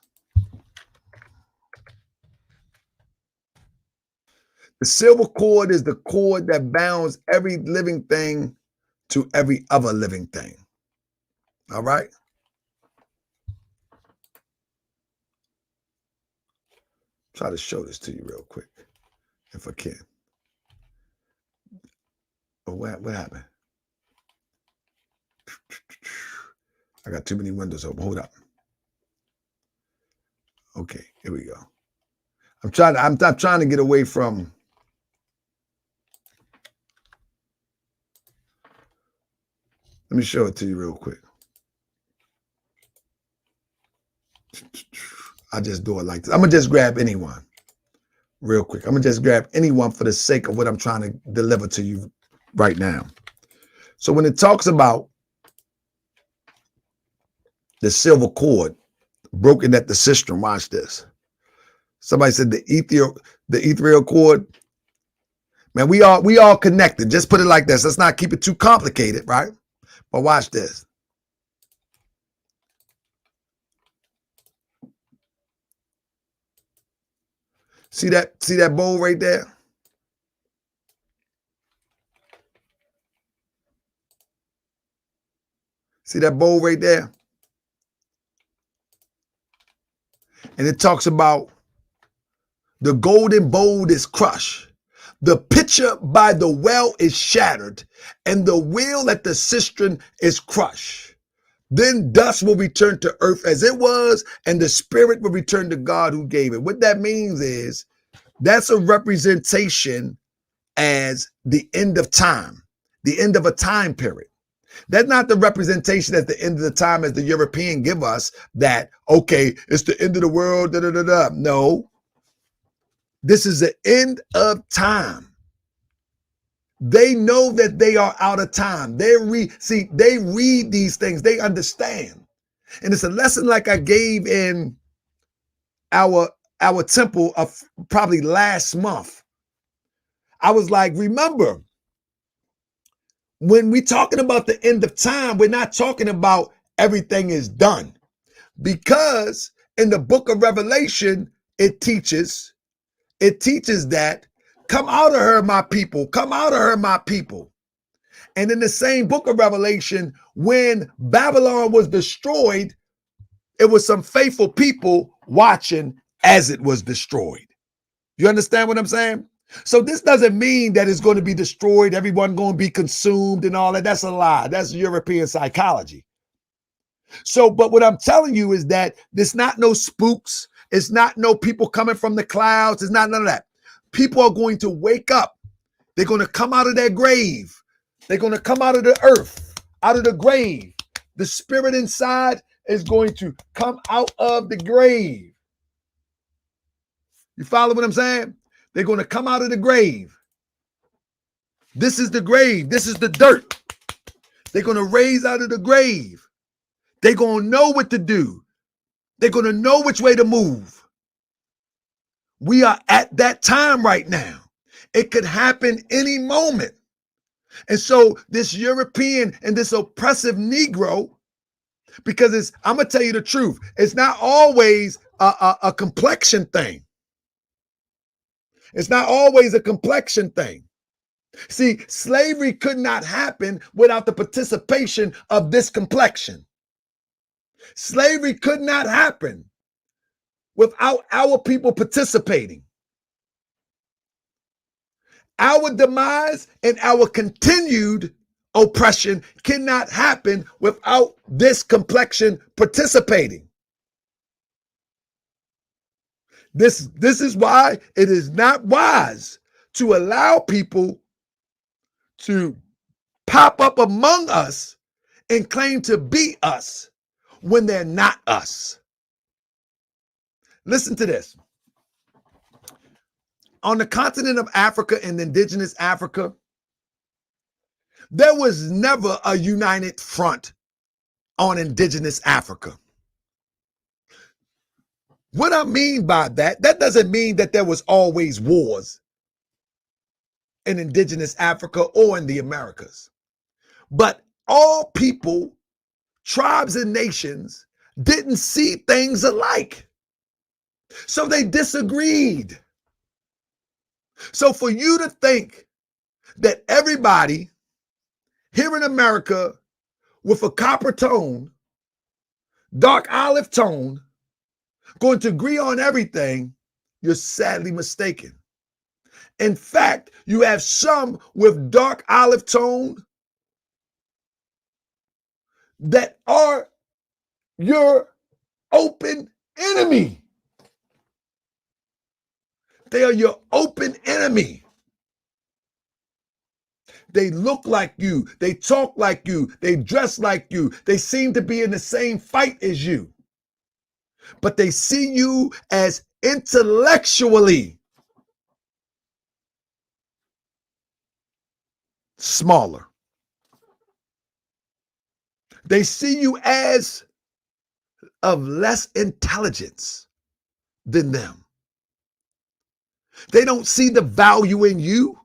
Speaker 2: The silver cord is the cord that bounds every living thing to every other living thing. All right? Try to show this to you real quick, if I can. Oh, what happened? I got too many windows open. Hold up. Okay, here we go. I'm trying to get away from. Let me show it to you real quick. I just do it like this. I'm gonna just grab anyone real quick. I'm gonna just grab anyone for the sake of what I'm trying to deliver to you right now. So when it talks about the silver cord broken at the sistrum, watch this. Somebody said the ethereal cord. Man, we all connected. Just put it like this. Let's not keep it too complicated, right? But watch this. See that bowl right there? See that bowl right there? And it talks about the golden bowl is crushed. The pitcher by the well is shattered, and the wheel at the cistern is crushed. Then dust will return to earth as it was, and the spirit will return to God who gave it. What that means is that's a representation as the end of time, the end of a time period. That's not the representation at the end of the time as the European give us that, okay, it's the end of the world, da-da-da-da. No. This is the end of time. They know that they are out of time. They read these things. They understand. And it's a lesson like I gave in our temple of probably last month. I was like, remember, when we're talking about the end of time, we're not talking about everything is done. Because in the book of Revelation, it teaches that come out of her, my people, come out of her, my people. And in the same book of Revelation, when Babylon was destroyed, it was some faithful people watching as it was destroyed. You understand what I'm saying? So this doesn't mean that it's going to be destroyed, everyone going to be consumed and all that. That's a lie. That's European psychology. So, but what I'm telling you is that there's not no spooks. It's not no people coming from the clouds. It's not none of that. People are going to wake up. They're going to come out of their grave. They're going to come out of the earth, out of the grave. The spirit inside is going to come out of the grave. You follow what I'm saying? They're going to come out of the grave. This is the grave. This is the dirt. They're going to raise out of the grave. They're going to know what to do. They're going to know which way to move. We are at that time right now. It could happen any moment. And so this European and this oppressive Negro, because I'm going to tell you the truth, it's not always a complexion thing. It's not always a complexion thing. See, slavery could not happen without the participation of this complexion. Slavery could not happen without our people participating. Our demise and our continued oppression cannot happen without this complexion participating. This is why it is not wise to allow people to pop up among us and claim to be us when they're not us. Listen to this. On the continent of Africa and indigenous Africa, there was never a united front on indigenous Africa. What I mean by that doesn't mean that there was always wars in indigenous Africa or in the Americas. But all people, tribes and nations didn't see things alike. So they disagreed. So for you to think that everybody here in America with a copper tone, dark olive tone, going to agree on everything, you're sadly mistaken. In fact, you have some with dark olive tone that are your open enemy. They are your open enemy. They look like you. They talk like you. They dress like you. They seem to be in the same fight as you. But they see you as intellectually smaller. They see you as of less intelligence than them. They don't see the value in you,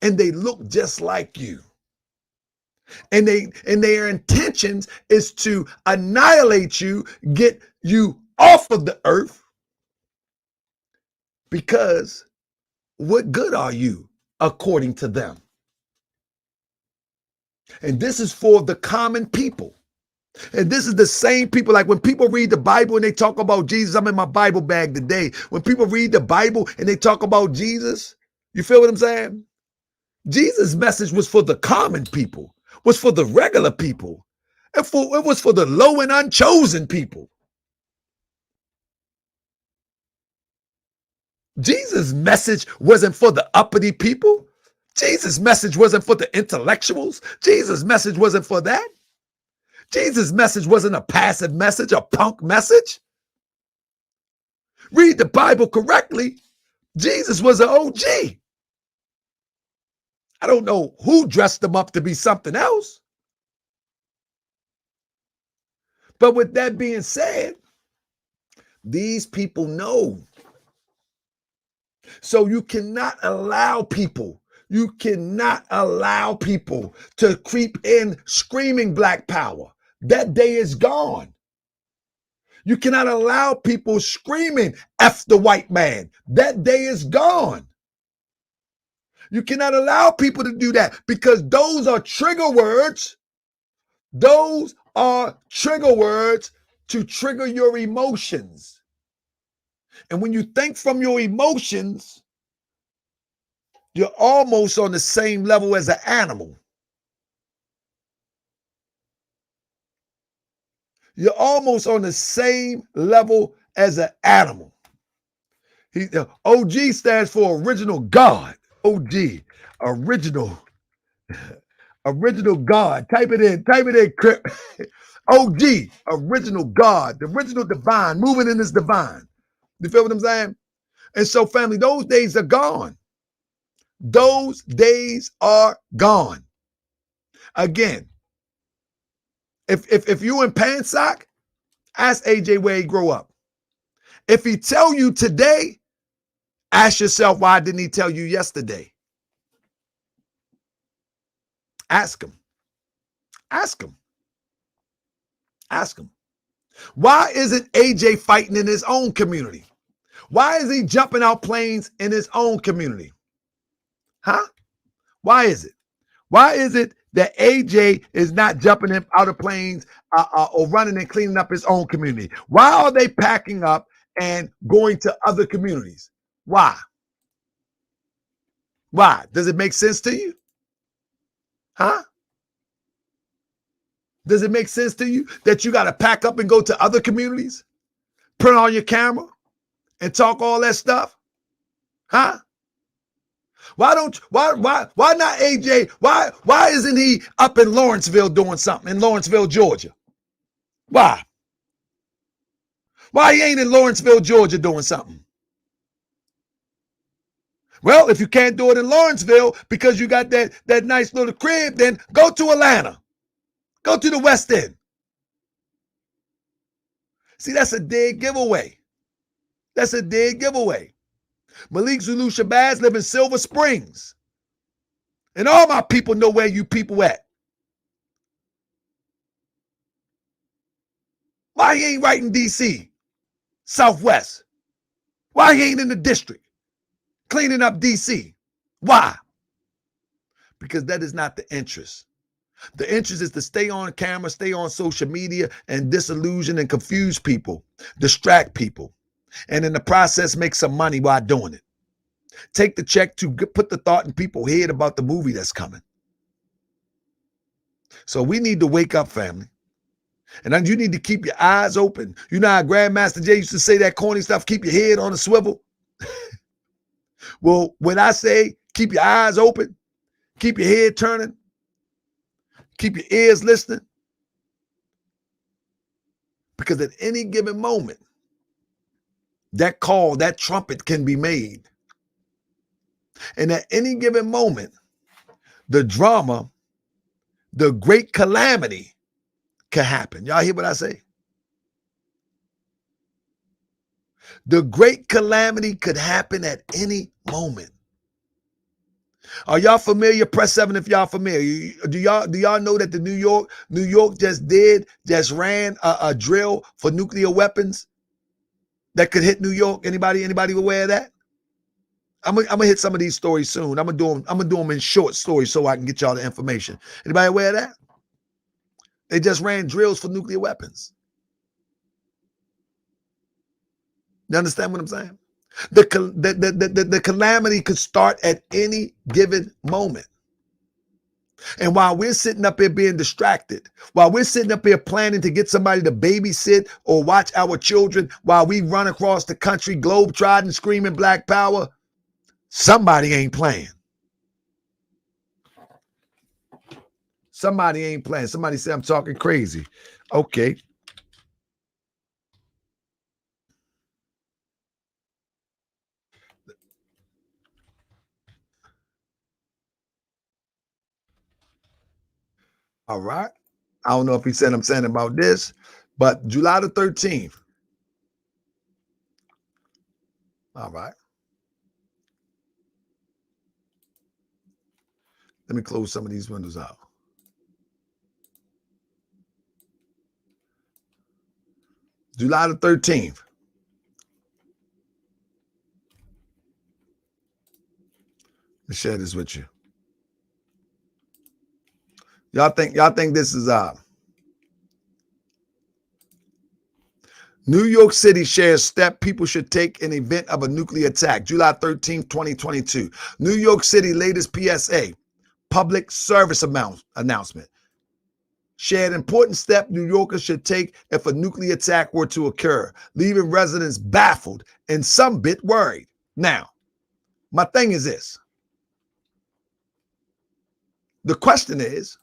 Speaker 2: and they look just like you. And their intentions is to annihilate you, get you off of the earth, because what good are you according to them? And this is for the common people. And this is the same people, like when people read the Bible and they talk about Jesus. I'm in my Bible bag today. When people read the Bible and they talk about Jesus, you feel what I'm saying? Jesus' message was for the common people, was for the regular people. It was for the low and unchosen people. Jesus' message wasn't for the uppity people. Jesus' message wasn't for the intellectuals. Jesus' message wasn't for that. Jesus' message wasn't a passive message, a punk message. Read the Bible correctly. Jesus was an OG. I don't know who dressed him up to be something else. But with that being said, These people know. So you cannot allow people to creep in screaming black power. That day is gone. You cannot allow people screaming F the white man. That day is gone. You cannot allow people to do that because those are trigger words. Those are trigger words to trigger your emotions. And when you think from your emotions, you're almost on the same level as an animal. You're almost on the same level as an animal. OG stands for original God. OG, original God. Type it in, Crip. OG, original God, the original divine, moving in this divine. You feel what I'm saying? And so, family, those days are gone. Those days are gone. Again, if you in Pansock, ask AJ where he grew up. If he tell you today, ask yourself, why didn't he tell you yesterday? Ask him. Ask him. Ask him. Why isn't AJ fighting in his own community? Why is he jumping out planes in his own community? Huh? Why is it? Why is it that AJ is not jumping out of planes or running and cleaning up his own community? Why are they packing up and going to other communities? Why? Why? Does it make sense to you? Huh? Does it make sense to you that you got to pack up and go to other communities? Put on your camera and talk all that stuff? Huh? Why not AJ? Why isn't he up in Lawrenceville doing something in Lawrenceville, Georgia? Why? Why he ain't in Lawrenceville, Georgia doing something? Well, if you can't do it in Lawrenceville because you got that nice little crib, then go to Atlanta. Go to the West End. See, that's a dead giveaway. That's a dead giveaway. Malik Zulu Shabazz live in Silver Springs. And all my people know where you people at. Why he ain't right in D.C., Southwest? Why he ain't in the district cleaning up D.C.? Why? Because that is not the interest. The interest is to stay on camera, stay on social media, and disillusion and confuse people, distract people, and in the process make some money while doing it. Take the check to put the thought in people's head about the movie that's coming. So we need to wake up, family. And then you need to keep your eyes open. You know how Grandmaster Jay used to say that corny stuff, keep your head on a swivel? Well, when I say keep your eyes open, keep your head turning, keep your ears listening, because at any given moment, that call, that trumpet can be made. And at any given moment, the drama, the great calamity can happen. Y'all hear what I say? The great calamity could happen at any moment. Are y'all familiar? Press 7 if y'all familiar. Do y'all know that the New York just ran a drill for nuclear weapons that could hit New York? Anybody aware of that? I'm gonna hit some of these stories soon. I'm gonna do them in short stories so I can get y'all the information. Anybody aware of that? They just ran drills for nuclear weapons. You understand what I'm saying? The calamity could start at any given moment. And while we're sitting up here being distracted, while we're sitting up here planning to get somebody to babysit or watch our children while we run across the country globetrotting, screaming black power, somebody ain't playing. Somebody ain't playing. Somebody say I'm talking crazy. Okay. All right. I don't know if he said I'm saying about this, but July the 13th, All right. Let me close some of these windows out. July the 13th. Let me share this with you. Y'all think this is New York City shares step people should take in event of a nuclear attack. July 13th, 2022. New York City latest PSA, public service announcement. Shared important step New Yorkers should take if a nuclear attack were to occur, leaving residents baffled and some bit worried. Now, my thing is this. The question is,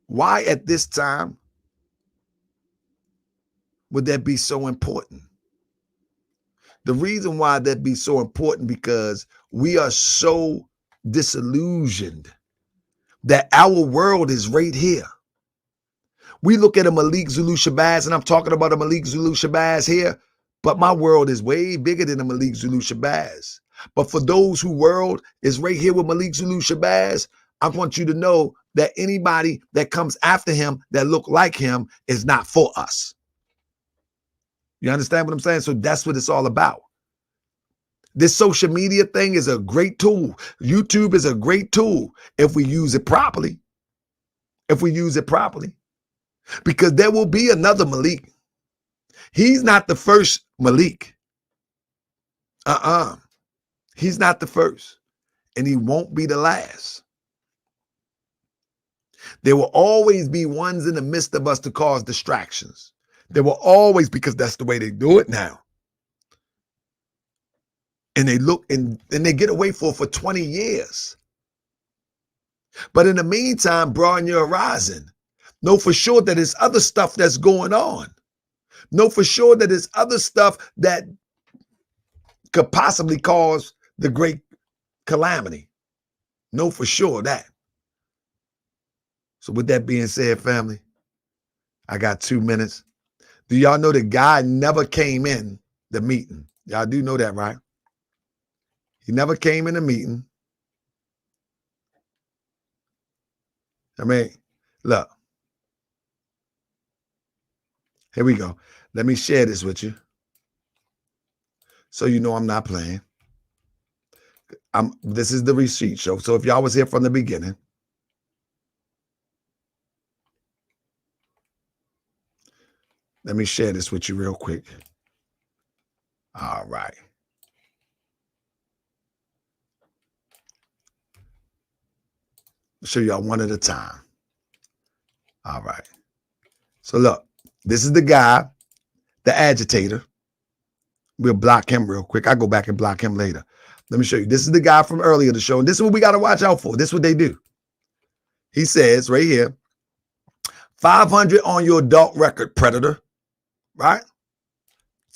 Speaker 2: why at this time would that be so important? The reason why that be so important because we are so disillusioned that our world is right here. We look at a Malik Zulu Shabazz, and I'm talking about a Malik Zulu Shabazz here, but my world is way bigger than a Malik Zulu Shabazz. But for those whose world is right here with Malik Zulu Shabazz, I want you to know that anybody that comes after him that look like him is not for us. You understand what I'm saying? So that's what it's all about. This social media thing is a great tool. YouTube is a great tool if we use it properly. If we use it properly. Because there will be another Malik. He's not the first Malik. He's not the first. And he won't be the last. There will always be ones in the midst of us to cause distractions. There will always, because that's the way they do it now. And they look and they get away for 20 years. But in the meantime, broaden your horizon. Know for sure that there's other stuff that's going on. Know for sure that there's other stuff that could possibly cause the great calamity. Know for sure that. So with that being said, family, I got 2 minutes. Do y'all know the guy never came in the meeting? Y'all do know that, right? He never came in the meeting. I mean, look. Here we go. Let me share this with you. So you know I'm not playing. This is the receipt show. So if y'all was here from the beginning, let me share this with you real quick. All right. I'll show y'all one at a time. All right. So look, this is the guy, the agitator. We'll block him real quick. I'll go back and block him later. Let me show you. This is the guy from earlier the show. And this is what we got to watch out for. This is what they do. He says right here, 500 on your adult record, predator. Right?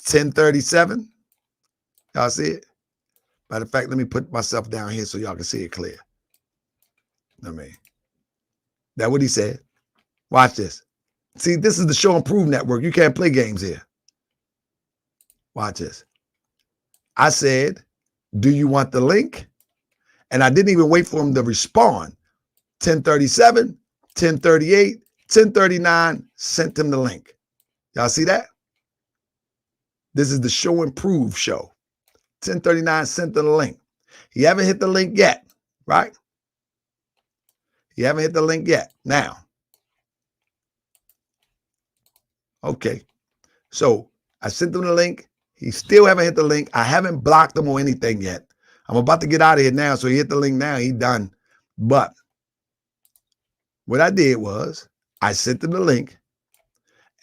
Speaker 2: 1037. Y'all see it? Matter of fact, let me put myself down here so y'all can see it clear. That's what he said. Watch this. See, this is the Show and Prove Network. You can't play games here. Watch this. I said, do you want the link? And I didn't even wait for him to respond. 1037, 1038, 1039, sent him the link. Y'all see that? This is the Show and Prove show. 1039 sent him the link. He haven't hit the link yet, right? He haven't hit the link yet. Now, okay. So I sent him the link. He still haven't hit the link. I haven't blocked him or anything yet. I'm about to get out of here now. So he hit the link now. He done. But what I did was I sent him the link.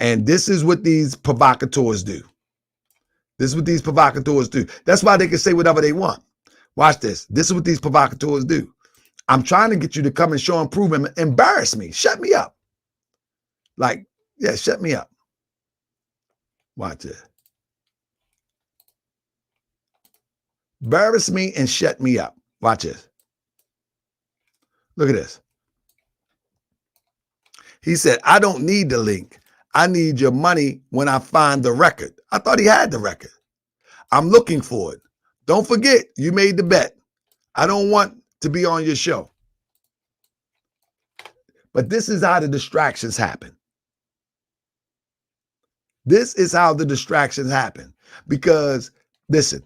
Speaker 2: And this is what these provocateurs do. This is what these provocateurs do. That's why they can say whatever they want. Watch this. This is what these provocateurs do. I'm trying to get you to come and show and prove and embarrass me. Shut me up. Like, yeah, shut me up. Watch it. Embarrass me and shut me up. Watch this. Look at this. He said, I don't need the link. I need your money when I find the record. I thought he had the record. I'm looking for it. Don't forget, you made the bet. I don't want to be on your show. But this is how the distractions happen. This is how the distractions happen. Because, listen,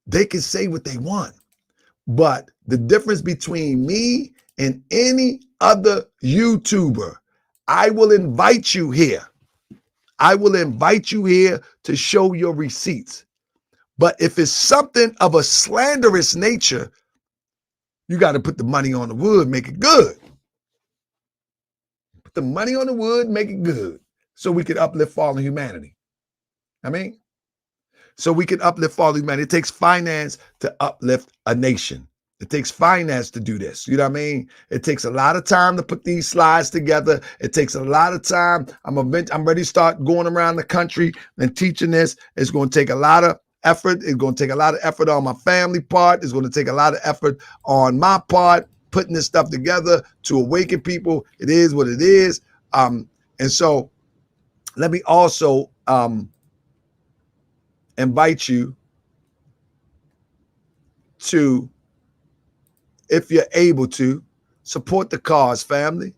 Speaker 2: they can say what they want. But the difference between me and any other YouTuber, I will invite you here. I will invite you here to show your receipts. But if it's something of a slanderous nature, you got to put the money on the wood, make it good. Put the money on the wood, make it good. So we can uplift fallen humanity. So we can uplift fallen humanity. It takes finance to uplift a nation. It takes finance to do this. You know what I mean? It takes a lot of time to put these slides together. It takes a lot of time. I'm ready to start going around the country and teaching this. It's going to take a lot of effort. It's going to take a lot of effort on my family part. It's going to take a lot of effort on my part, putting this stuff together to awaken people. It is what it is. And so let me also invite you to, if you're able to, support the cause, family.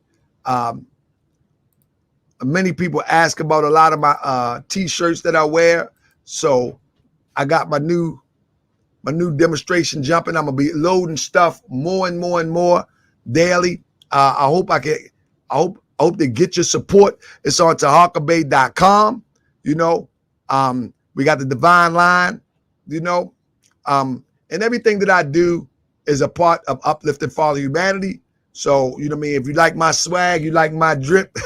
Speaker 2: Many people ask about a lot of my t-shirts that I wear. So I got my new demonstration jumping. I'm gonna be loading stuff more and more and more daily. I hope to get your support. It's on tahakabay.com. You know, we got the Divine Line, you know, and everything that I do is a part of uplifting fallen humanity. So, you know what I mean? If you like my swag, you like my drip,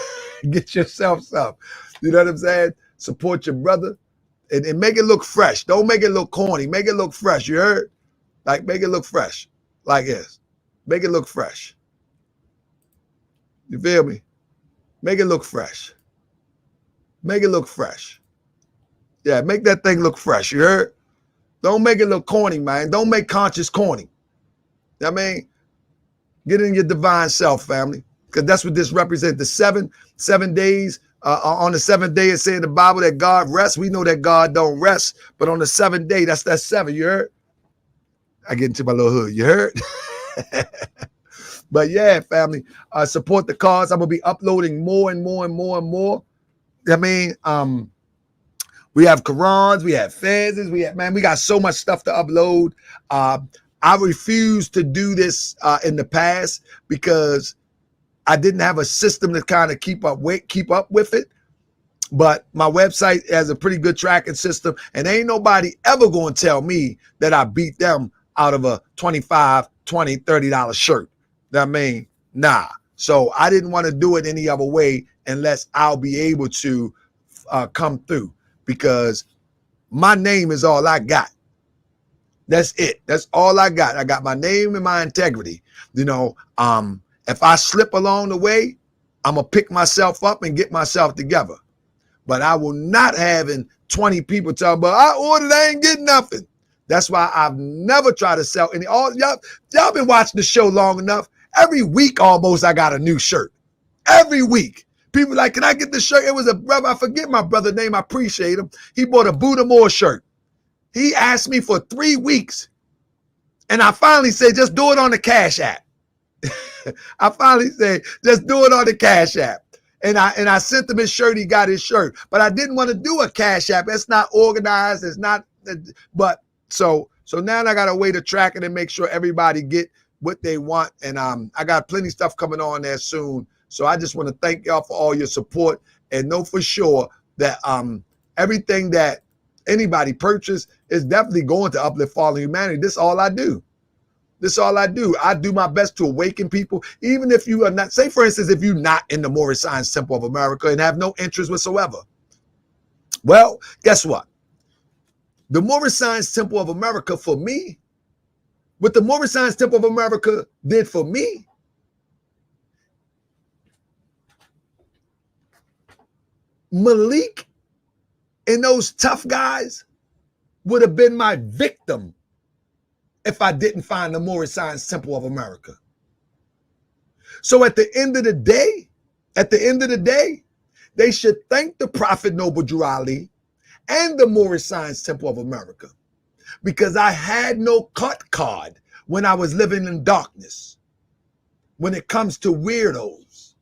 Speaker 2: get yourself some. You know what I'm saying? Support your brother and make it look fresh. Don't make it look corny. Make it look fresh. You heard? Like, make it look fresh. Like this. Make it look fresh. You feel me? Make it look fresh. Make it look fresh. Yeah, make that thing look fresh. You heard? Don't make it look corny, man. Don't make conscious corny. You know what I mean? Get in your divine self, family. Because that's what this represents. The seven days. On the seventh day, it said in the Bible that God rests. We know that God don't rest. But on the seventh day, that's that seven. You heard? I get into my little hood. You heard? But yeah, family, support the cause. I'm going to be uploading more and more and more and more. I mean, we have Qurans, we have Fezes, we got so much stuff to upload. I refused to do this in the past because I didn't have a system to kind of keep up with it. But my website has a pretty good tracking system, and ain't nobody ever going to tell me that I beat them out of a $25, $20, $30 shirt. I mean, nah. So I didn't want to do it any other way unless I'll be able to come through, because my name is all I got. That's it. That's all I got. I got my name and my integrity. You know, if I slip along the way, I'm going to pick myself up and get myself together. But I will not having 20 people talking about, I ordered, I ain't getting nothing. That's why I've never tried to sell any. Y'all been watching the show long enough. Every week almost I got a new shirt. Every week. People like, can I get the shirt? It was a brother, I forget my brother's name, I appreciate him. He bought a Buddha Moore shirt. He asked me for 3 weeks. And I finally said, just do it on the Cash App. I finally said, just do it on the Cash App. And I sent him his shirt, he got his shirt. But I didn't want to do a Cash App. It's not organized, it's not, but so now I got a way to track it and make sure everybody get what they want. And I got plenty of stuff coming on there soon. So I just want to thank y'all for all your support, and know for sure that everything that anybody purchase is definitely going to uplift fallen humanity. This is all I do. This is all I do. I do my best to awaken people. Even if you are not, say for instance, if you're not in the Moorish Science Temple of America and have no interest whatsoever. Well, guess what? The Moorish Science Temple of America for me, what the Moorish Science Temple of America did for me, Malik and those tough guys would have been my victim if I didn't find the Moorish Science Temple of America. So at the end of the day, they should thank the Prophet Noble Drew Ali and the Moorish Science Temple of America because I had no cut card when I was living in darkness. When it comes to weirdos,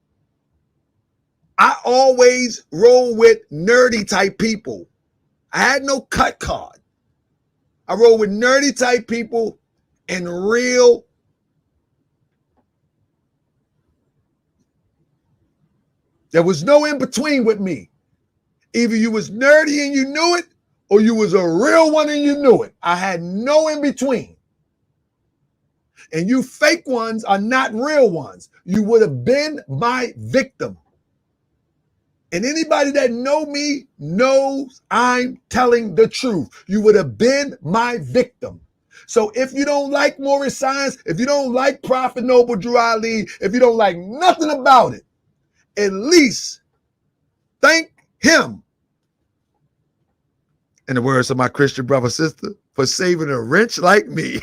Speaker 2: I always roll with nerdy type people. I had no cut card. I roll with nerdy type people and real. There was no in between with me. Either you was nerdy and you knew it, or you was a real one and you knew it. I had no in between. And you fake ones are not real ones. You would have been my victim. And anybody that know me knows I'm telling the truth. You would have been my victim. So if you don't like Moorish Science, if you don't like Prophet Noble Drew Ali, if you don't like nothing about it, at least thank him, in the words of my Christian brother sister, for saving a wrench like me.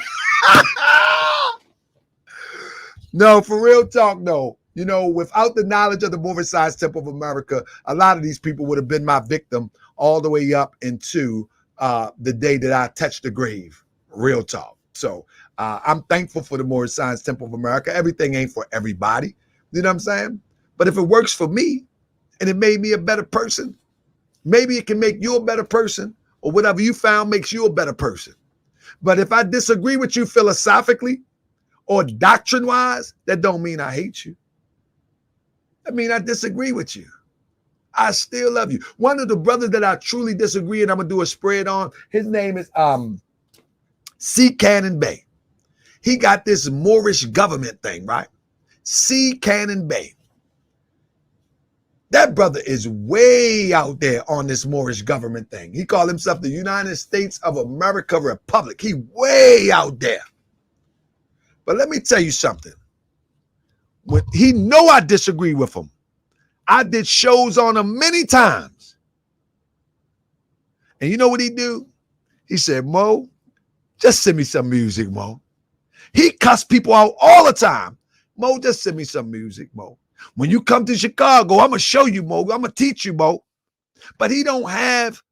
Speaker 2: No, for real talk, no. You know, without the knowledge of the Moorish Science Temple of America, a lot of these people would have been my victim all the way up into the day that I touched the grave. Real talk. So I'm thankful for the Moorish Science Temple of America. Everything ain't for everybody. You know what I'm saying? But if it works for me and it made me a better person, maybe it can make you a better person, or whatever you found makes you a better person. But if I disagree with you philosophically or doctrine-wise, that don't mean I hate you. I mean, I disagree with you. I still love you. One of the brothers that I truly disagree, and I'm going to do a spread on, his name is C. Cannon Bay. He got this Moorish government thing, right? C. Cannon Bay. That brother is way out there on this Moorish government thing. He called himself the United States of America Republic. He way out there. But let me tell you something. When he know I disagree with him. I did shows on him many times. And you know what he do? He said, Mo, just send me some music, Mo. He cussed people out all the time. Mo, just send me some music, Mo. When you come to Chicago, I'm going to show you, Mo. I'm going to teach you, Mo. But he don't have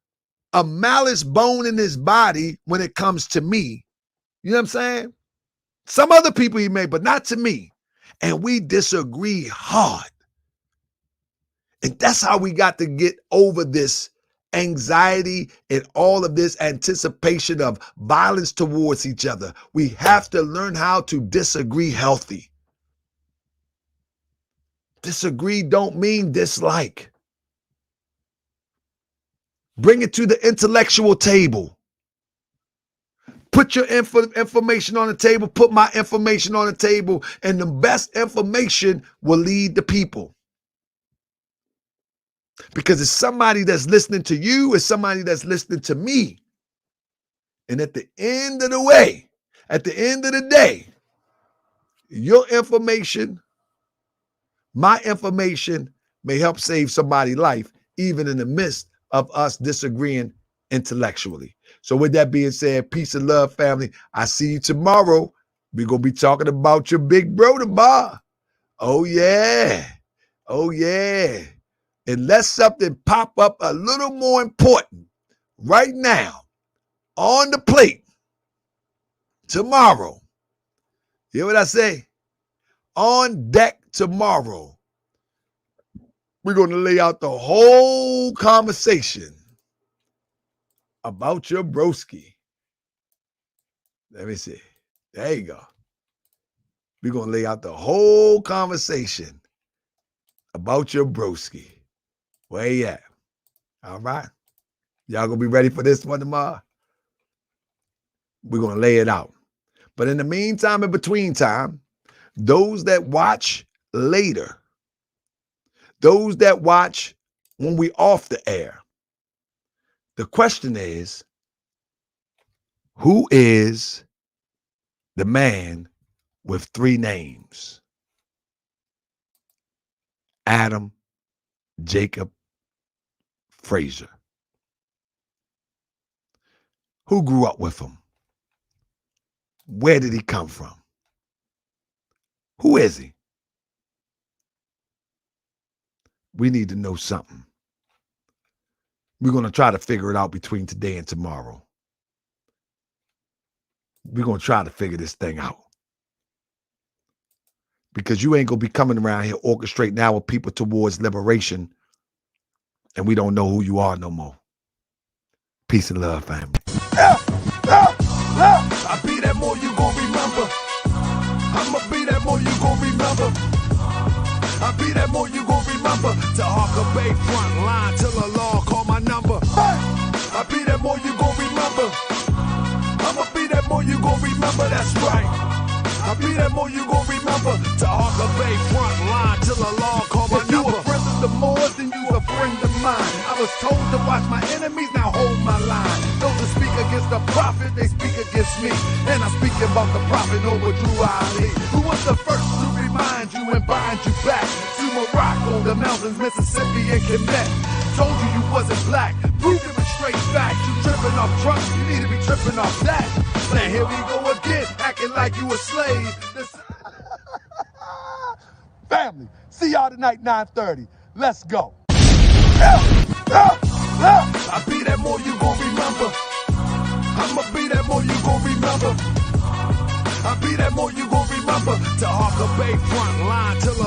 Speaker 2: a malice bone in his body when it comes to me. You know what I'm saying? Some other people he may, but not to me. And we disagree hard. And that's how we got to get over this anxiety and all of this anticipation of violence towards each other. We have to learn how to disagree healthy. Disagree don't mean dislike. Bring it to the intellectual table. Put your information on the table, put my information on the table, and the best information will lead the people. Because it's somebody that's listening to you, it's somebody that's listening to me. And at the end of the way, at the end of the day, your information, my information may help save somebody's life, even in the midst of us disagreeing intellectually. So with that being said, peace and love, family. I see you tomorrow. We're going to be talking about your big bro tomorrow. Oh, yeah. Oh, yeah. Unless something pop up a little more important right now on the plate tomorrow. You hear what I say? On deck tomorrow. We're going to lay out the whole conversation about your broski. Let me see. There you go. We're going to lay out the whole conversation about your broski. Where you at? All right. Y'all going to be ready for this one tomorrow? We're going to lay it out. But in the meantime, in between time, those that watch later, those that watch when we off the air, the question is, who is the man with three names? Adam Jacob Frazier. Who grew up with him? Where did he come from? Who is he? We need to know something. We're going to try to figure it out between today and tomorrow. We're going to try to figure this thing out. Because you ain't going to be coming around here orchestrating our people towards liberation, and we don't know who you are no more. Peace and love, family. I be that more you gon' remember. I'ma be that more you gon' remember. I be that more you gon' remember. To Harker Bay front line till the law call my number. I be that more you gon' remember. I'ma be that more you gon' remember. That's right. I be that more you gon' remember. To Harker Bay front line till the law call my number. If you a friend of the Moors, then you a friend of mine. I was told to watch my enemies, now hold my line. Those that speak against the prophet, they speak against me. And I'm speaking about the prophet over Drew Ali, who was the first to remind you and bind you back to Morocco, the mountains, Mississippi, and Quebec. Told you you wasn't black, proved it with straight facts. You tripping off trucks, you need to be tripping off that. Now here we go again, acting like you a slave. Family, see y'all tonight, 9:30. Let's go. I be that more you gon' remember. I'ma be that more you gon' remember. I be that more you gon' remember. To Harker Bay front line till